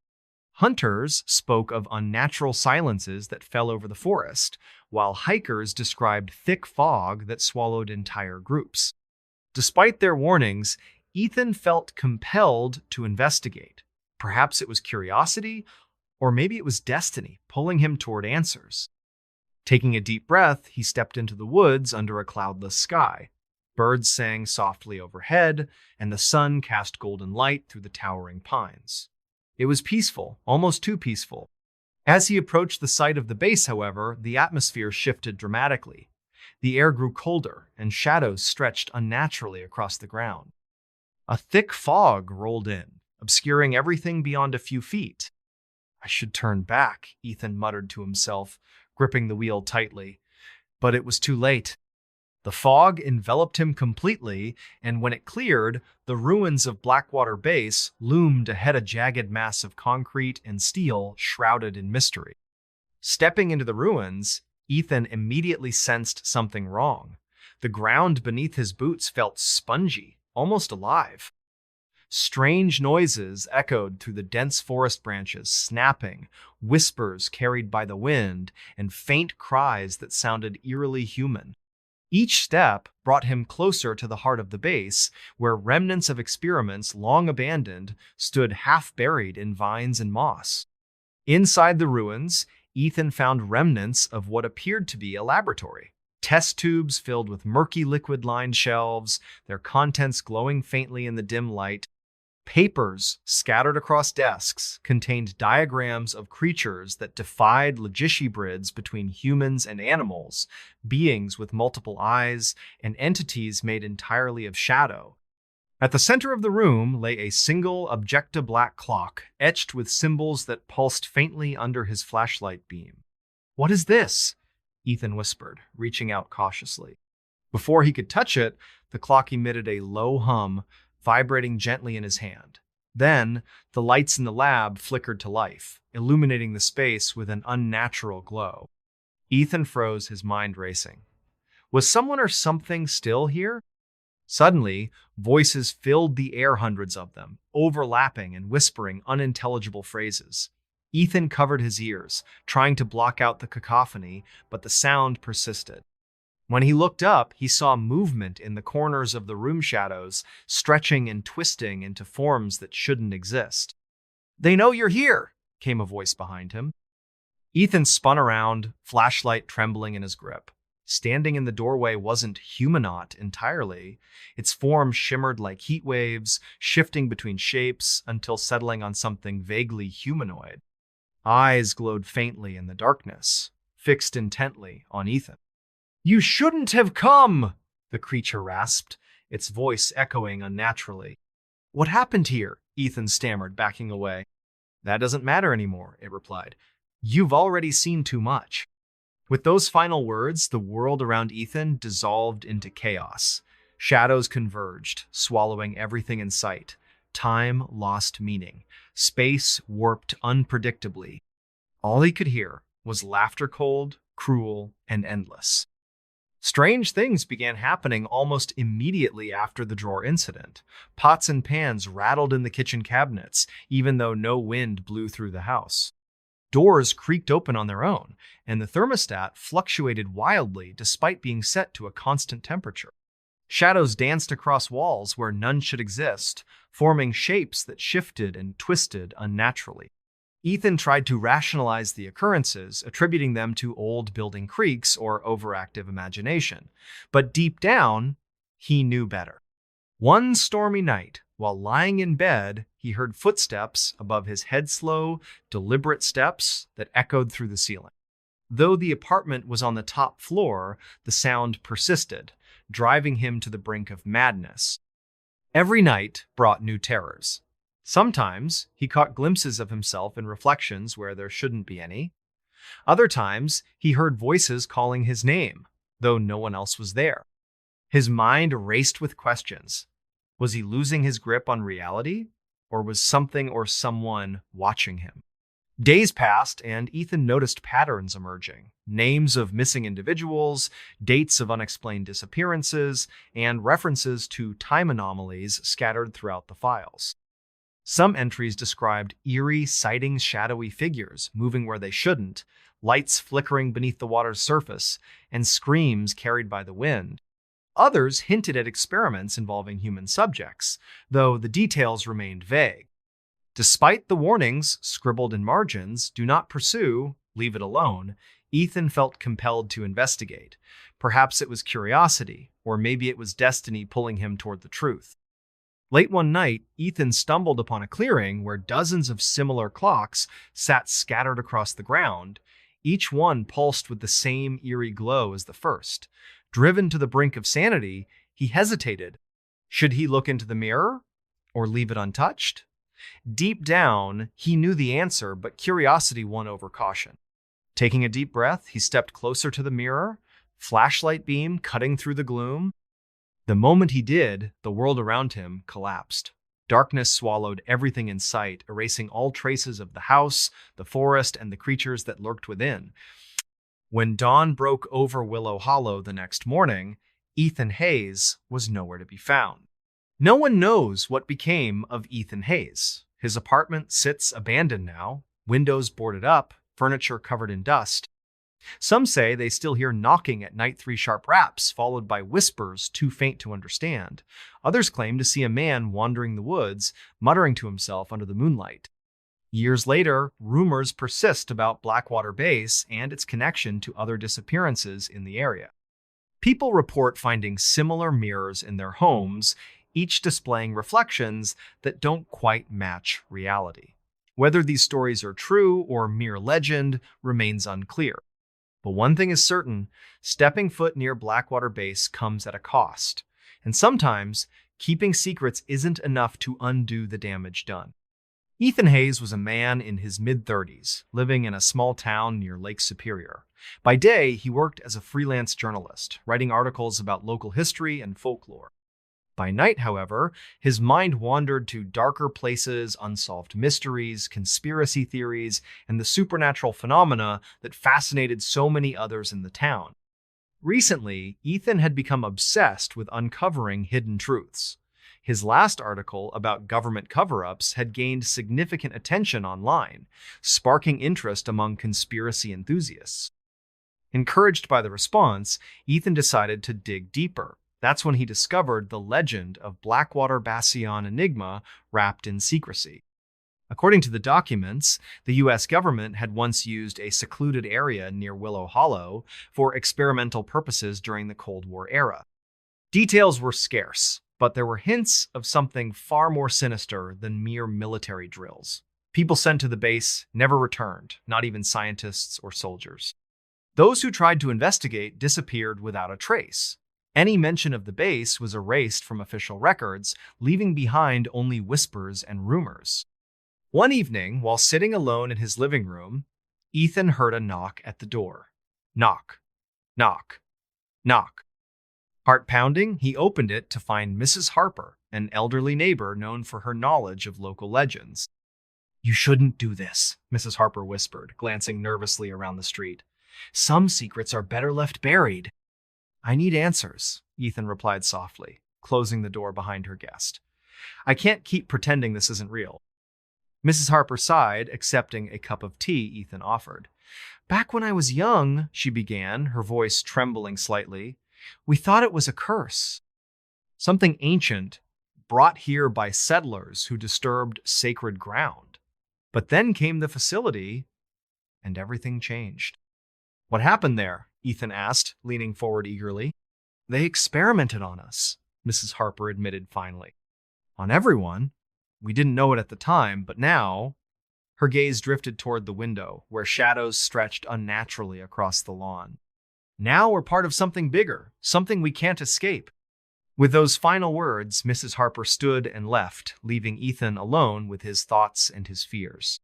Hunters spoke of unnatural silences that fell over the forest, while hikers described thick fog that swallowed entire groups. Despite their warnings, Ethan felt compelled to investigate. Perhaps it was curiosity, or maybe it was destiny pulling him toward answers. Taking a deep breath, he stepped into the woods under a cloudless sky. Birds sang softly overhead, and the sun cast golden light through the towering pines. It was peaceful, almost too peaceful. As he approached the site of the base, however, the atmosphere shifted dramatically. The air grew colder, and shadows stretched unnaturally across the ground. A thick fog rolled in, obscuring everything beyond a few feet. "I should turn back," Ethan muttered to himself, gripping the wheel tightly. But it was too late. The fog enveloped him completely, and when it cleared, the ruins of Blackwater Base loomed ahead, a jagged mass of concrete and steel shrouded in mystery. Stepping into the ruins, Ethan immediately sensed something wrong. The ground beneath his boots felt spongy, almost alive. Strange noises echoed through the dense forest branches, snapping, whispers carried by the wind, and faint cries that sounded eerily human. Each step brought him closer to the heart of the base, where remnants of experiments long abandoned stood half-buried in vines and moss. Inside the ruins, Ethan found remnants of what appeared to be a laboratory. Test tubes filled with murky liquid-lined shelves, their contents glowing faintly in the dim light. Papers scattered across desks contained diagrams of creatures that defied logistibrids between humans and animals, beings with multiple eyes, and entities made entirely of shadow. At the center of the room lay a single objecta-black clock, etched with symbols that pulsed faintly under his flashlight beam. "What is this?" Ethan whispered, reaching out cautiously. Before he could touch it, the clock emitted a low hum, vibrating gently in his hand. Then, the lights in the lab flickered to life, illuminating the space with an unnatural glow. Ethan froze, his mind racing. Was someone or something still here? Suddenly, voices filled the air, hundreds of them, overlapping and whispering unintelligible phrases. Ethan covered his ears, trying to block out the cacophony, but the sound persisted. When he looked up, he saw movement in the corners of the room shadows, stretching and twisting into forms that shouldn't exist. "They know you're here," came a voice behind him. Ethan spun around, flashlight trembling in his grip. Standing in the doorway wasn't Humanot entirely. Its form shimmered like heat waves, shifting between shapes until settling on something vaguely humanoid. Eyes glowed faintly in the darkness, fixed intently on Ethan. "You shouldn't have come," the creature rasped, its voice echoing unnaturally. "What happened here?" Ethan stammered, backing away. "That doesn't matter anymore," it replied. "You've already seen too much." With those final words, the world around Ethan dissolved into chaos. Shadows converged, swallowing everything in sight. Time lost meaning. Space warped unpredictably. All he could hear was laughter, cold, cruel, and endless. Strange things began happening almost immediately after the drawer incident. Pots and pans rattled in the kitchen cabinets, even though no wind blew through the house. Doors creaked open on their own, and the thermostat fluctuated wildly despite being set to a constant temperature. Shadows danced across walls where none should exist, forming shapes that shifted and twisted unnaturally. Ethan tried to rationalize the occurrences, attributing them to old building creaks or overactive imagination. But deep down, he knew better. One stormy night, while lying in bed, he heard footsteps above his head, slow, deliberate steps that echoed through the ceiling. Though the apartment was on the top floor, the sound persisted, driving him to the brink of madness. Every night brought new terrors. Sometimes he caught glimpses of himself in reflections where there shouldn't be any. Other times he heard voices calling his name, though no one else was there. His mind raced with questions. Was he losing his grip on reality, or was something or someone watching him? Days passed, and Ethan noticed patterns emerging. Names of missing individuals, dates of unexplained disappearances, and references to time anomalies scattered throughout the files. Some entries described eerie, sighting shadowy figures moving where they shouldn't, lights flickering beneath the water's surface, and screams carried by the wind. Others hinted at experiments involving human subjects, though the details remained vague. Despite the warnings scribbled in margins, "Do not pursue, leave it alone," Ethan felt compelled to investigate. Perhaps it was curiosity, or maybe it was destiny pulling him toward the truth. Late one night, Ethan stumbled upon a clearing where dozens of similar clocks sat scattered across the ground. Each one pulsed with the same eerie glow as the first. Driven to the brink of sanity, he hesitated. Should he look into the mirror or leave it untouched? Deep down, he knew the answer, but curiosity won over caution. Taking a deep breath, he stepped closer to the mirror, flashlight beam cutting through the gloom. The moment he did, the world around him collapsed. Darkness swallowed everything in sight, erasing all traces of the house, the forest, and the creatures that lurked within. When dawn broke over Willow Hollow the next morning, Ethan Hayes was nowhere to be found. No one knows what became of Ethan Hayes. His apartment sits abandoned now, windows boarded up, furniture covered in dust. Some say they still hear knocking at night, 3 sharp raps, followed by whispers too faint to understand. Others claim to see a man wandering the woods, muttering to himself under the moonlight. Years later, rumors persist about Blackwater Base and its connection to other disappearances in the area. People report finding similar mirrors in their homes, each displaying reflections that don't quite match reality. Whether these stories are true or mere legend remains unclear. But one thing is certain, stepping foot near Blackwater Base comes at a cost. And sometimes, keeping secrets isn't enough to undo the damage done. Ethan Hayes was a man in his mid-30s, living in a small town near Lake Superior. By day, he worked as a freelance journalist, writing articles about local history and folklore. By night, however, his mind wandered to darker places, unsolved mysteries, conspiracy theories, and the supernatural phenomena that fascinated so many others in the town. Recently, Ethan had become obsessed with uncovering hidden truths. His last article about government cover-ups had gained significant attention online, sparking interest among conspiracy enthusiasts. Encouraged by the response, Ethan decided to dig deeper. That's when he discovered the legend of Blackwater Bastion Enigma wrapped in secrecy. According to the documents, the U.S. government had once used a secluded area near Willow Hollow for experimental purposes during the Cold War era. Details were scarce, but there were hints of something far more sinister than mere military drills. People sent to the base never returned, not even scientists or soldiers. Those who tried to investigate disappeared without a trace. Any mention of the base was erased from official records, leaving behind only whispers and rumors. One evening, while sitting alone in his living room, Ethan heard a knock at the door. Knock, knock, knock. Heart pounding, he opened it to find Mrs. Harper, an elderly neighbor known for her knowledge of local legends. "You shouldn't do this," Mrs. Harper whispered, glancing nervously around the street. "Some secrets are better left buried." "I need answers," Ethan replied softly, closing the door behind her guest. "I can't keep pretending this isn't real." Mrs. Harper sighed, accepting a cup of tea Ethan offered. "Back when I was young," she began, her voice trembling slightly, "we thought it was a curse. something ancient brought here by settlers who disturbed sacred ground. But then came the facility, and everything changed. What happened there? Ethan asked, leaning forward eagerly. They experimented on us, Mrs. Harper admitted finally. On everyone? We didn't know it at the time, but now... Her gaze drifted toward the window, where shadows stretched unnaturally across the lawn. Now we're part of something bigger, something we can't escape. With those final words, Mrs. Harper stood and left, leaving Ethan alone with his thoughts and his fears.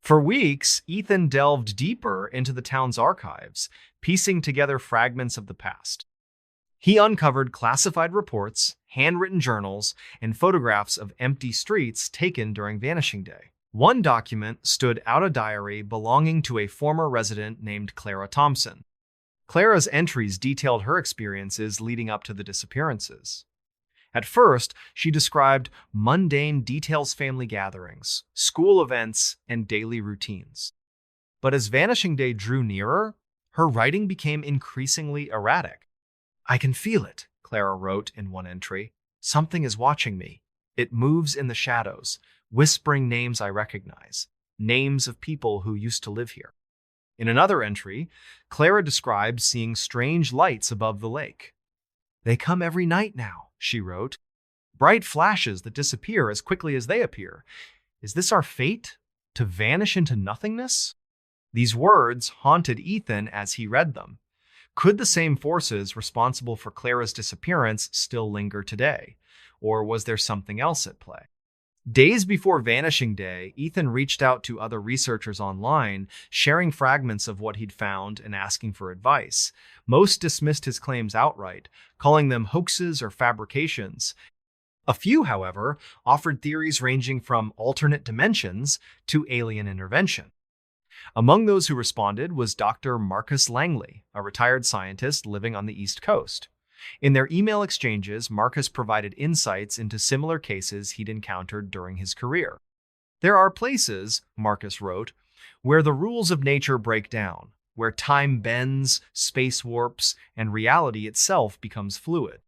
For weeks, Ethan delved deeper into the town's archives, piecing together fragments of the past. He uncovered classified reports, handwritten journals, and photographs of empty streets taken during Vanishing Day. One document stood out, a diary belonging to a former resident named Clara Thompson. Clara's entries detailed her experiences leading up to the disappearances. At first, she described mundane details, family gatherings, school events, and daily routines. But as Vanishing Day drew nearer, her writing became increasingly erratic. I can feel it, Clara wrote in one entry. Something is watching me. It moves in the shadows, whispering names I recognize, names of people who used to live here. In another entry, Clara described seeing strange lights above the lake. They come every night now, she wrote. Bright flashes that disappear as quickly as they appear. Is this our fate? To vanish into nothingness? These words haunted Ethan as he read them. Could the same forces responsible for Clara's disappearance still linger today? Or was there something else at play? Days before Vanishing Day, Ethan reached out to other researchers online, sharing fragments of what he'd found and asking for advice. Most dismissed his claims outright, calling them hoaxes or fabrications. A few, however, offered theories ranging from alternate dimensions to alien intervention. Among those who responded was Dr. Marcus Langley, a retired scientist living on the East Coast. In their email exchanges, Marcus provided insights into similar cases he'd encountered during his career. There are places, Marcus wrote, where the rules of nature break down, where time bends, space warps, and reality itself becomes fluid.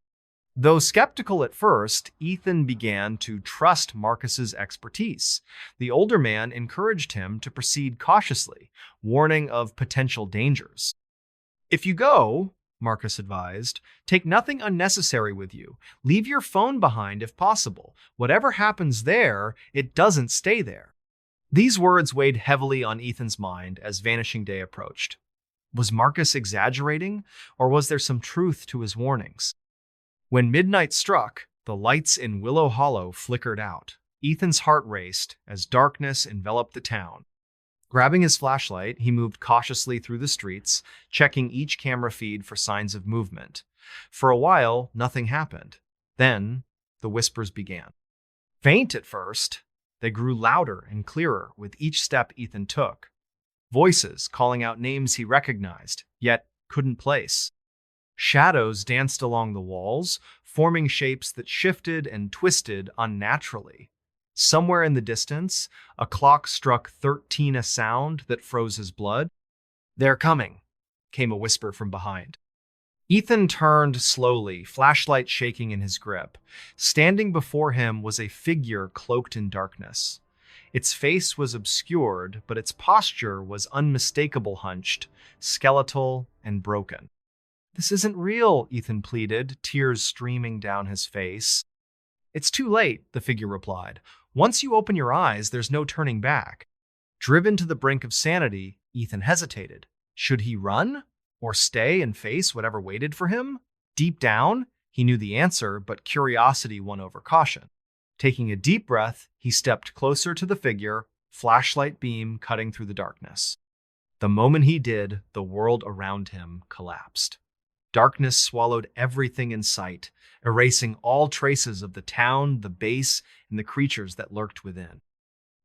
Though skeptical at first, Ethan began to trust Marcus's expertise. The older man encouraged him to proceed cautiously, warning of potential dangers. If you go, Marcus advised, take nothing unnecessary with you. Leave your phone behind if possible. Whatever happens there, it doesn't stay there. These words weighed heavily on Ethan's mind as Vanishing Day approached. Was Marcus exaggerating, or was there some truth to his warnings? When midnight struck, the lights in Willow Hollow flickered out. Ethan's heart raced as darkness enveloped the town. Grabbing his flashlight, he moved cautiously through the streets, checking each camera feed for signs of movement. For a while, nothing happened. Then, the whispers began. Faint at first, they grew louder and clearer with each step Ethan took. Voices calling out names he recognized, yet couldn't place. Shadows danced along the walls, forming shapes that shifted and twisted unnaturally. Somewhere in the distance, a clock struck 13, a sound that froze his blood. They're coming, came a whisper from behind. Ethan turned slowly, flashlight shaking in his grip. Standing before him was a figure cloaked in darkness. Its face was obscured, but its posture was unmistakable, hunched, skeletal, and broken. This isn't real, Ethan pleaded, tears streaming down his face. It's too late, the figure replied. Once you open your eyes, there's no turning back. Driven to the brink of sanity, Ethan hesitated. Should he run? Or stay and face whatever waited for him? Deep down, he knew the answer, but curiosity won over caution. Taking a deep breath, he stepped closer to the figure, flashlight beam cutting through the darkness. The moment he did, the world around him collapsed. Darkness swallowed everything in sight, erasing all traces of the town, the base, and the creatures that lurked within.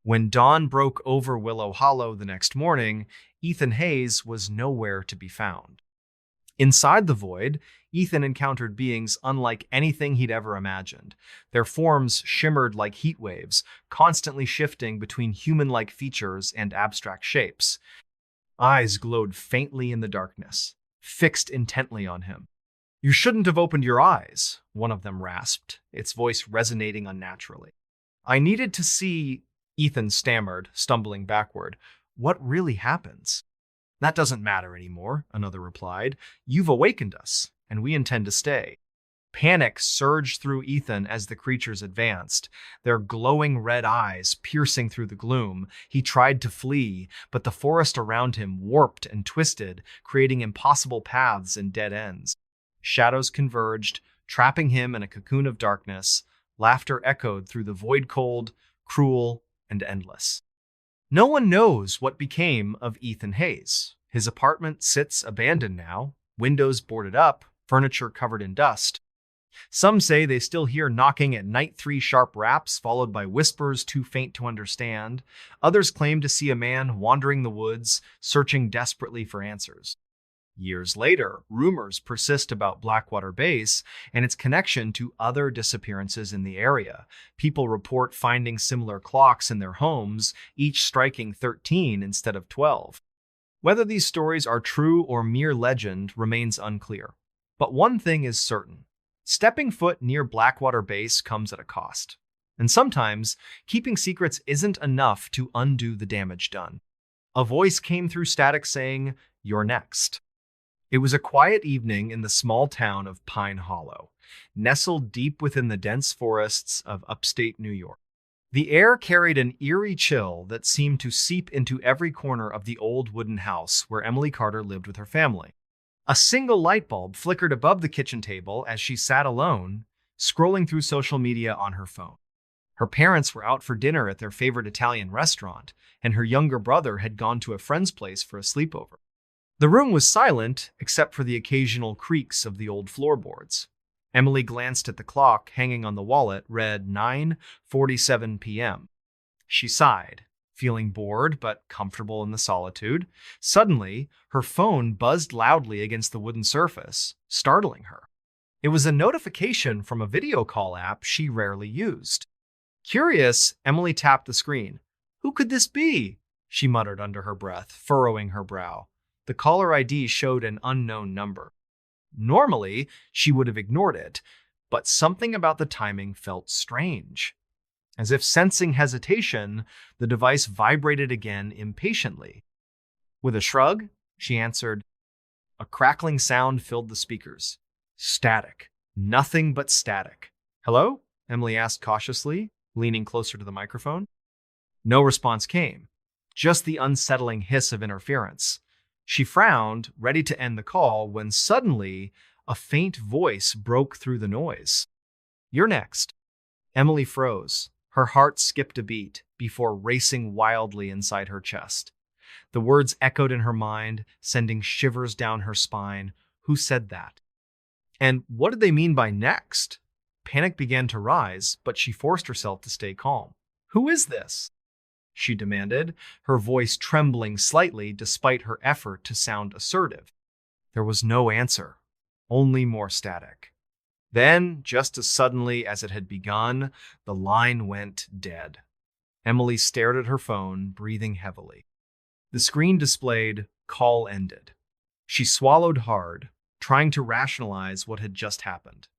When dawn broke over Willow Hollow the next morning, Ethan Hayes was nowhere to be found. Inside the void, Ethan encountered beings unlike anything he'd ever imagined. Their forms shimmered like heat waves, constantly shifting between human-like features and abstract shapes. Eyes glowed faintly in the darkness, fixed intently on him. You shouldn't have opened your eyes, one of them rasped, its voice resonating unnaturally. I needed to see, Ethan stammered, stumbling backward. What really happens? That doesn't matter anymore, another replied. You've awakened us, and we intend to stay. Panic surged through Ethan as the creatures advanced, their glowing red eyes piercing through the gloom. He tried to flee, but the forest around him warped and twisted, creating impossible paths and dead ends. Shadows converged, trapping him in a cocoon of darkness. Laughter echoed through the void cold, cruel, and endless. No one knows what became of Ethan Hayes. His apartment sits abandoned now, windows boarded up, furniture covered in dust. Some say they still hear knocking at night 3 sharp raps, followed by whispers too faint to understand. Others claim to see a man wandering the woods, searching desperately for answers. Years later, rumors persist about Blackwater Base and its connection to other disappearances in the area. People report finding similar clocks in their homes, each striking 13 instead of 12. Whether these stories are true or mere legend remains unclear. But one thing is certain. Stepping foot near Blackwater Base comes at a cost. And sometimes, keeping secrets isn't enough to undo the damage done. A voice came through static saying, "You're next." It was a quiet evening in the small town of Pine Hollow, nestled deep within the dense forests of upstate New York. The air carried an eerie chill that seemed to seep into every corner of the old wooden house where Emily Carter lived with her family. A single light bulb flickered above the kitchen table as she sat alone, scrolling through social media on her phone. Her parents were out for dinner at their favorite Italian restaurant, and her younger brother had gone to a friend's place for a sleepover. The room was silent, except for the occasional creaks of the old floorboards. Emily glanced at the clock hanging on the wall. It read 9:47 p.m. She sighed, feeling bored but comfortable in the solitude. Suddenly, her phone buzzed loudly against the wooden surface, startling her. It was a notification from a video call app she rarely used. Curious, Emily tapped the screen. "Who could this be?" she muttered under her breath, furrowing her brow. The caller ID showed an unknown number. Normally, she would have ignored it, but something about the timing felt strange. As if sensing hesitation, the device vibrated again impatiently. With a shrug, she answered. A crackling sound filled the speakers. Static. Nothing but static. "Hello?" Emily asked cautiously, leaning closer to the microphone. No response came, just the unsettling hiss of interference. She frowned, ready to end the call, when suddenly a faint voice broke through the noise. "You're next." Emily froze. Her heart skipped a beat before racing wildly inside her chest. The words echoed in her mind, sending shivers down her spine. Who said that? And what did they mean by next? Panic began to rise, but she forced herself to stay calm. "Who is this?" she demanded, her voice trembling slightly despite her effort to sound assertive. There was no answer, only more static. Then, just as suddenly as it had begun, the line went dead. Emily stared at her phone, breathing heavily. The screen displayed, "Call ended." She swallowed hard, trying to rationalize what had just happened.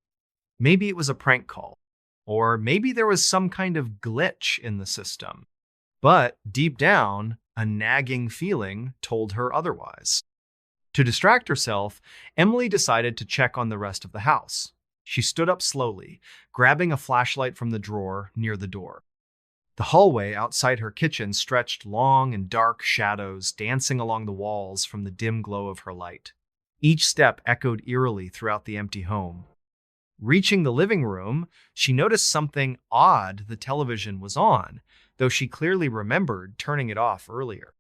Maybe it was a prank call, or maybe there was some kind of glitch in the system. But deep down, a nagging feeling told her otherwise. To distract herself, Emily decided to check on the rest of the house. She stood up slowly, grabbing a flashlight from the drawer near the door. The hallway outside her kitchen stretched long and dark shadows dancing along the walls from the dim glow of her light. Each step echoed eerily throughout the empty home. Reaching the living room, she noticed something odd. The television was on, though she clearly remembered turning it off earlier.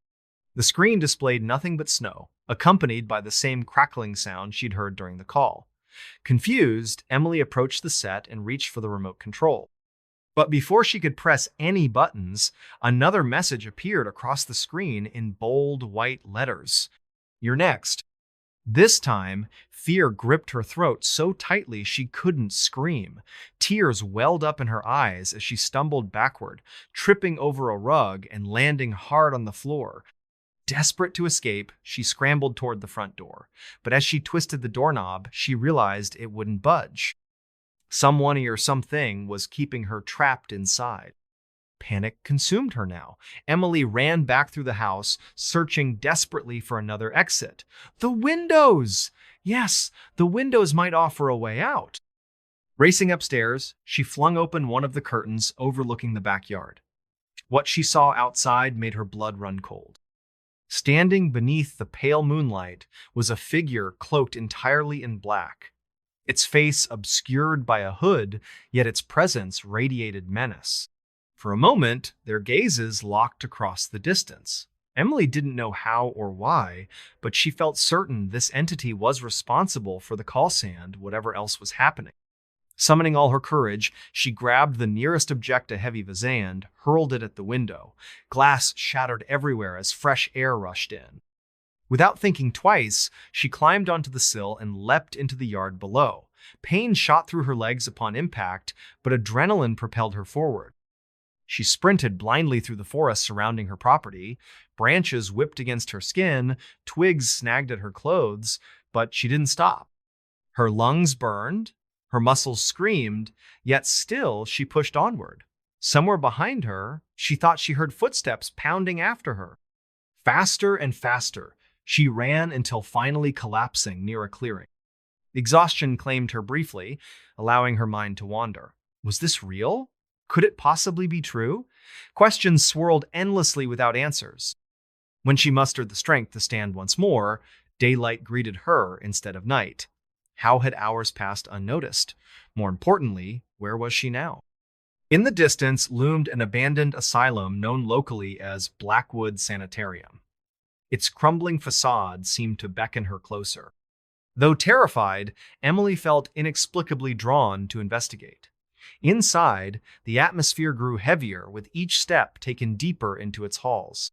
The screen displayed nothing but snow, accompanied by the same crackling sound she'd heard during the call. Confused, Emily approached the set and reached for the remote control. But before she could press any buttons, another message appeared across the screen in bold white letters. "You're next." This time, fear gripped her throat so tightly she couldn't scream. Tears welled up in her eyes as she stumbled backward, tripping over a rug and landing hard on the floor. Desperate to escape, she scrambled toward the front door, but as she twisted the doorknob, she realized it wouldn't budge. Someone or something was keeping her trapped inside. Panic consumed her now. Emily ran back through the house, searching desperately for another exit. The windows! Yes, the windows might offer a way out. Racing upstairs, she flung open one of the curtains overlooking the backyard. What she saw outside made her blood run cold. Standing beneath the pale moonlight was a figure cloaked entirely in black. Its face obscured by a hood, yet its presence radiated menace. For a moment, their gazes locked across the distance. Emily didn't know how or why, but she felt certain this entity was responsible for the call sand, whatever else was happening. Summoning all her courage, she grabbed the nearest object a heavy vase and hurled it at the window. Glass shattered everywhere as fresh air rushed in. Without thinking twice, she climbed onto the sill and leapt into the yard below. Pain shot through her legs upon impact, but adrenaline propelled her forward. She sprinted blindly through the forest surrounding her property. Branches whipped against her skin, twigs snagged at her clothes, but she didn't stop. Her lungs burned, her muscles screamed, yet still she pushed onward. Somewhere behind her, she thought she heard footsteps pounding after her. Faster and faster, she ran until finally collapsing near a clearing. Exhaustion claimed her briefly, allowing her mind to wander. Was this real? Could it possibly be true? Questions swirled endlessly without answers. When she mustered the strength to stand once more, daylight greeted her instead of night. How had hours passed unnoticed? More importantly, where was she now? In the distance loomed an abandoned asylum known locally as Blackwood Sanitarium. Its crumbling facade seemed to beckon her closer. Though terrified, Emily felt inexplicably drawn to investigate. Inside, the atmosphere grew heavier with each step taken deeper into its halls.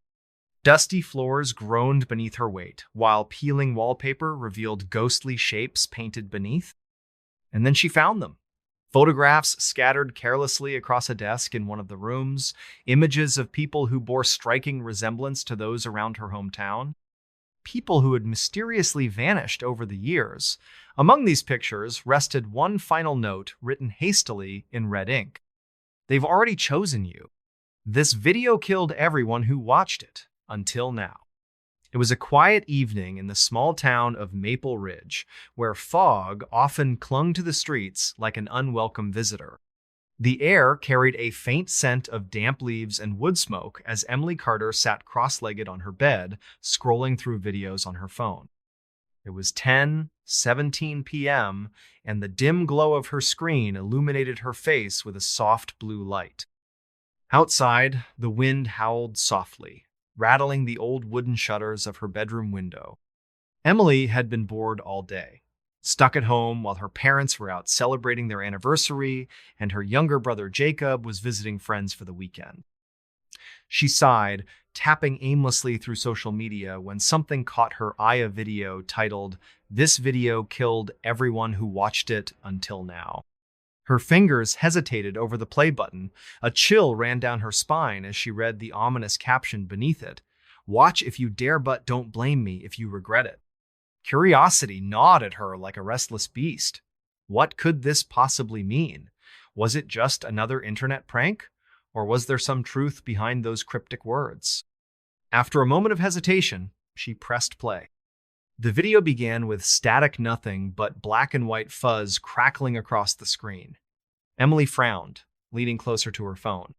Dusty floors groaned beneath her weight, while peeling wallpaper revealed ghostly shapes painted beneath. And then she found them. Photographs scattered carelessly across a desk in one of the rooms, images of people who bore striking resemblance to those around her hometown. People who had mysteriously vanished over the years. Among these pictures rested one final note written hastily in red ink. They've already chosen you. This video killed everyone who watched it, until now. It was a quiet evening in the small town of Maple Ridge, where fog often clung to the streets like an unwelcome visitor. The air carried a faint scent of damp leaves and wood smoke as Emily Carter sat cross-legged on her bed, scrolling through videos on her phone. It was 10:17 p.m., and the dim glow of her screen illuminated her face with a soft blue light. Outside, the wind howled softly, rattling the old wooden shutters of her bedroom window. Emily had been bored all day, stuck at home while her parents were out celebrating their anniversary and her younger brother Jacob was visiting friends for the weekend. She sighed, tapping aimlessly through social media when something caught her eye, a video titled, "This video killed everyone who watched it until now." Her fingers hesitated over the play button. A chill ran down her spine as she read the ominous caption beneath it. "Watch if you dare, but don't blame me if you regret it." Curiosity gnawed at her like a restless beast. What could this possibly mean? Was it just another internet prank? Or was there some truth behind those cryptic words? After a moment of hesitation, she pressed play. The video began with static nothing but black and white fuzz crackling across the screen. Emily frowned, leaning closer to her phone.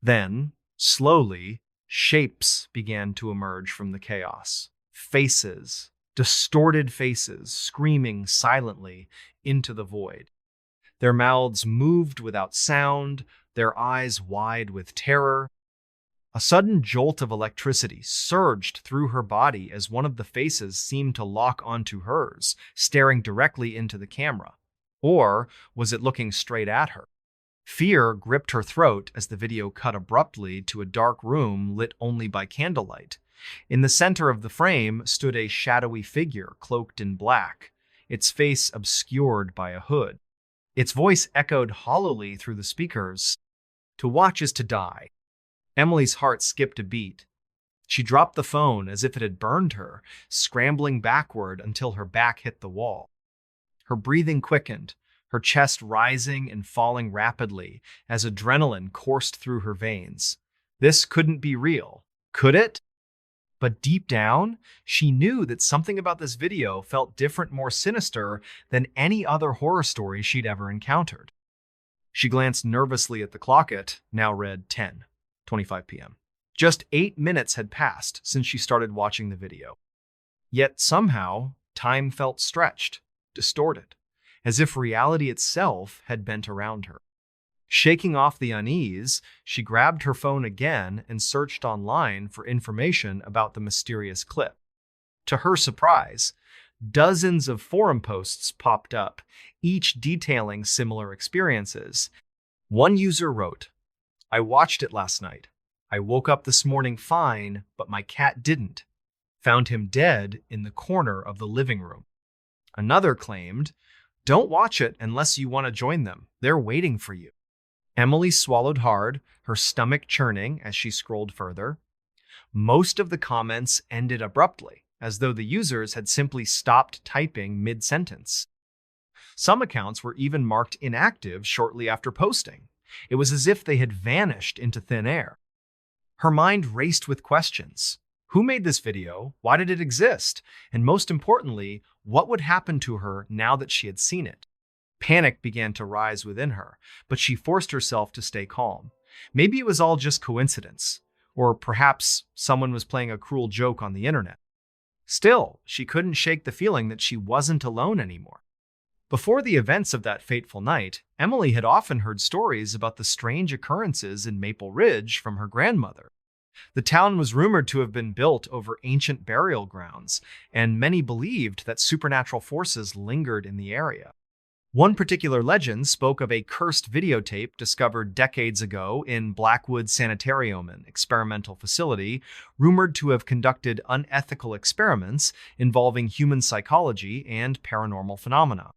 Then, slowly, shapes began to emerge from the chaos. Faces, distorted faces, screaming silently into the void. Their mouths moved without sound, their eyes wide with terror. A sudden jolt of electricity surged through her body as one of the faces seemed to lock onto hers, staring directly into the camera. Or was it looking straight at her? Fear gripped her throat as the video cut abruptly to a dark room lit only by candlelight. In the center of the frame stood a shadowy figure cloaked in black, its face obscured by a hood. Its voice echoed hollowly through the speakers. "To watch is to die." Emily's heart skipped a beat. She dropped the phone as if it had burned her, scrambling backward until her back hit the wall. Her breathing quickened, her chest rising and falling rapidly as adrenaline coursed through her veins. This couldn't be real, could it? But deep down, she knew that something about this video felt different, more sinister than any other horror story she'd ever encountered. She glanced nervously at the clock. It now read 10:25 p.m. Just 8 minutes had passed since she started watching the video. Yet somehow, time felt stretched, distorted, as if reality itself had bent around her. Shaking off the unease, she grabbed her phone again and searched online for information about the mysterious clip. To her surprise, dozens of forum posts popped up, each detailing similar experiences. One user wrote, "I watched it last night. I woke up this morning fine, but my cat didn't. Found him dead in the corner of the living room." Another claimed, "Don't watch it unless you want to join them. They're waiting for you." Emily swallowed hard, her stomach churning as she scrolled further. Most of the comments ended abruptly, as though the users had simply stopped typing mid-sentence. Some accounts were even marked inactive shortly after posting. It was as if they had vanished into thin air. Her mind raced with questions. Who made this video? Why did it exist? And most importantly, what would happen to her now that she had seen it? Panic began to rise within her, but she forced herself to stay calm. Maybe it was all just coincidence, or perhaps someone was playing a cruel joke on the internet. Still, she couldn't shake the feeling that she wasn't alone anymore. Before the events of that fateful night, Emily had often heard stories about the strange occurrences in Maple Ridge from her grandmother. The town was rumored to have been built over ancient burial grounds, and many believed that supernatural forces lingered in the area. One particular legend spoke of a cursed videotape discovered decades ago in Blackwood Sanitarium, an experimental facility rumored to have conducted unethical experiments involving human psychology and paranormal phenomena.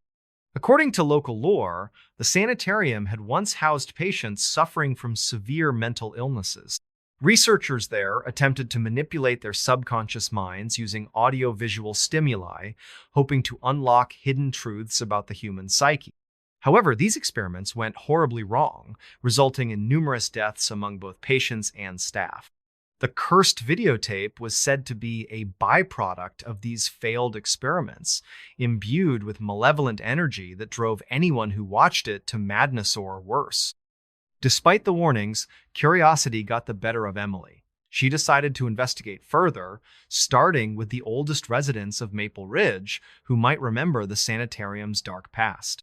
According to local lore, the sanitarium had once housed patients suffering from severe mental illnesses. Researchers there attempted to manipulate their subconscious minds using audio-visual stimuli, hoping to unlock hidden truths about the human psyche. However, these experiments went horribly wrong, resulting in numerous deaths among both patients and staff. The cursed videotape was said to be a byproduct of these failed experiments, imbued with malevolent energy that drove anyone who watched it to madness or worse. Despite the warnings, curiosity got the better of Emily. She decided to investigate further, starting with the oldest residents of Maple Ridge, who might remember the sanitarium's dark past.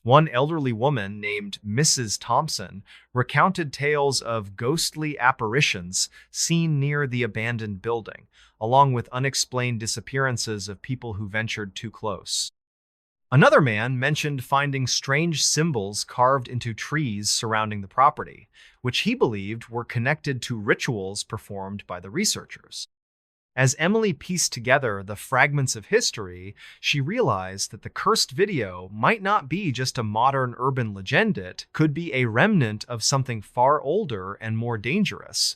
One elderly woman named Mrs. Thompson recounted tales of ghostly apparitions seen near the abandoned building, along with unexplained disappearances of people who ventured too close. Another man mentioned finding strange symbols carved into trees surrounding the property, which he believed were connected to rituals performed by the researchers. As Emily pieced together the fragments of history, she realized that the cursed video might not be just a modern urban legend. It could be a remnant of something far older and more dangerous.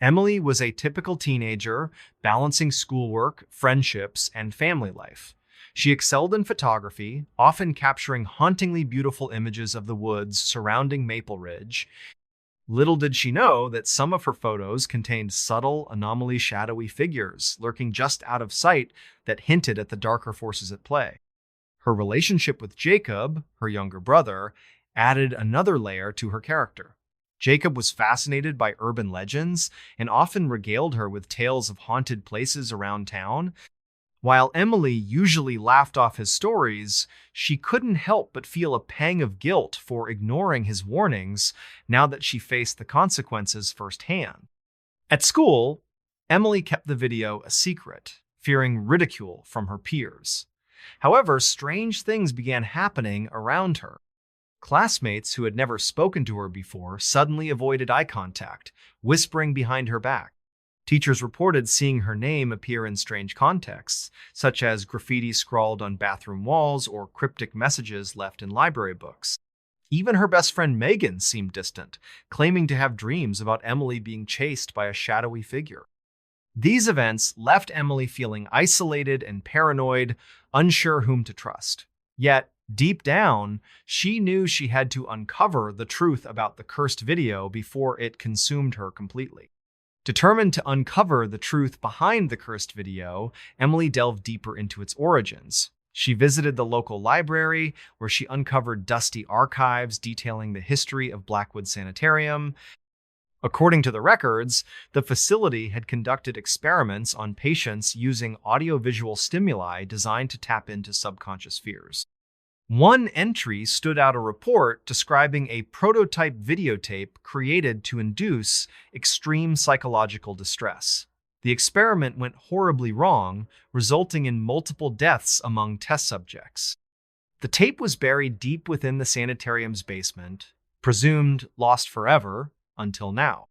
Emily was a typical teenager, balancing schoolwork, friendships, and family life. She excelled in photography, often capturing hauntingly beautiful images of the woods surrounding Maple Ridge. Little did she know that some of her photos contained subtle, anomaly shadowy figures lurking just out of sight that hinted at the darker forces at play. Her relationship with Jacob, her younger brother, added another layer to her character. Jacob was fascinated by urban legends and often regaled her with tales of haunted places around town. While Emily usually laughed off his stories, she couldn't help but feel a pang of guilt for ignoring his warnings now that she faced the consequences firsthand. At school, Emily kept the video a secret, fearing ridicule from her peers. However, strange things began happening around her. Classmates who had never spoken to her before suddenly avoided eye contact, whispering behind her back. Teachers reported seeing her name appear in strange contexts, such as graffiti scrawled on bathroom walls or cryptic messages left in library books. Even her best friend Megan seemed distant, claiming to have dreams about Emily being chased by a shadowy figure. These events left Emily feeling isolated and paranoid, unsure whom to trust. Yet, deep down, she knew she had to uncover the truth about the cursed video before it consumed her completely. Determined to uncover the truth behind the cursed video, Emily delved deeper into its origins. She visited the local library, where she uncovered dusty archives detailing the history of Blackwood Sanitarium. According to the records, the facility had conducted experiments on patients using audiovisual stimuli designed to tap into subconscious fears. One entry stood out: a report describing a prototype videotape created to induce extreme psychological distress. The experiment went horribly wrong, resulting in multiple deaths among test subjects. The tape was buried deep within the sanitarium's basement, presumed lost forever until now.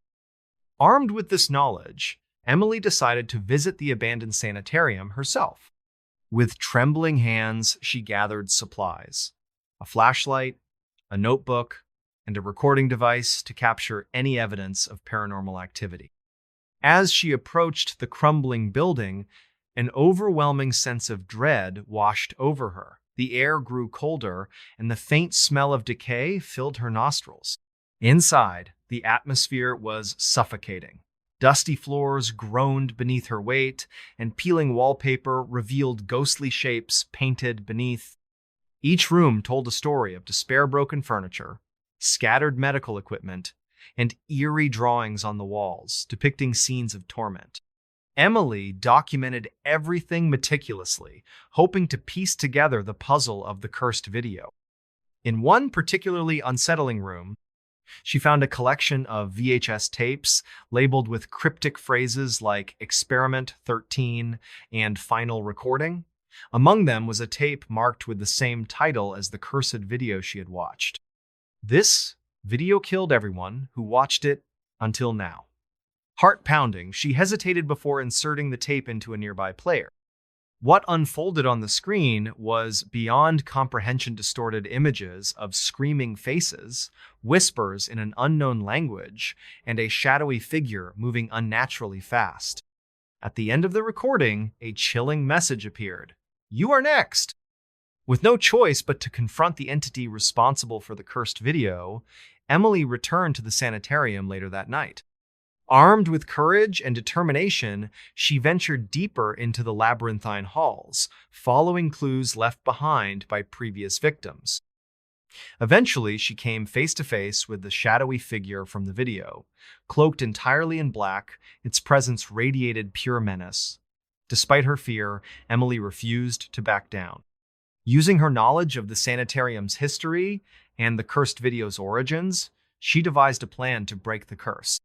Armed with this knowledge, Emily decided to visit the abandoned sanitarium herself. With trembling hands, she gathered supplies: a flashlight, a notebook, and a recording device to capture any evidence of paranormal activity. As she approached the crumbling building, an overwhelming sense of dread washed over her. The air grew colder, and the faint smell of decay filled her nostrils. Inside, the atmosphere was suffocating. Dusty floors groaned beneath her weight, and peeling wallpaper revealed ghostly shapes painted beneath. Each room told a story of despair-broken furniture, scattered medical equipment, and eerie drawings on the walls depicting scenes of torment. Emily documented everything meticulously, hoping to piece together the puzzle of the cursed video. In one particularly unsettling room, she found a collection of VHS tapes labeled with cryptic phrases like Experiment 13 and Final Recording. Among them was a tape marked with the same title as the cursed video she had watched. This video killed everyone who watched it until now. Heart pounding, she hesitated before inserting the tape into a nearby player. What unfolded on the screen was beyond comprehension: distorted images of screaming faces, whispers in an unknown language, and a shadowy figure moving unnaturally fast. At the end of the recording, a chilling message appeared: "You are next!" With no choice but to confront the entity responsible for the cursed video, Emily returned to the sanitarium later that night. Armed with courage and determination, she ventured deeper into the labyrinthine halls, following clues left behind by previous victims. Eventually, she came face to face with the shadowy figure from the video. Cloaked entirely in black, its presence radiated pure menace. Despite her fear, Emily refused to back down. Using her knowledge of the sanitarium's history and the cursed video's origins, she devised a plan to break the curse.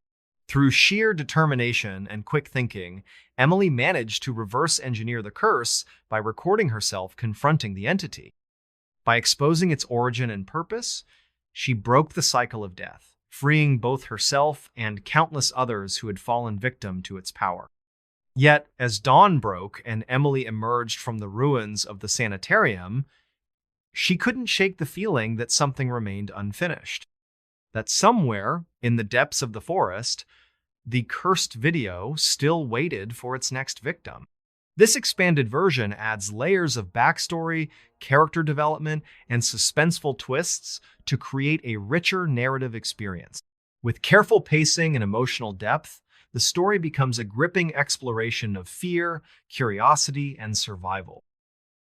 Through sheer determination and quick thinking, Emily managed to reverse engineer the curse by recording herself confronting the entity. By exposing its origin and purpose, she broke the cycle of death, freeing both herself and countless others who had fallen victim to its power. Yet, as dawn broke and Emily emerged from the ruins of the sanitarium, she couldn't shake the feeling that something remained unfinished. That somewhere, in the depths of the forest, the cursed video still waited for its next victim. This expanded version adds layers of backstory, character development, and suspenseful twists to create a richer narrative experience. With careful pacing and emotional depth, the story becomes a gripping exploration of fear, curiosity, and survival.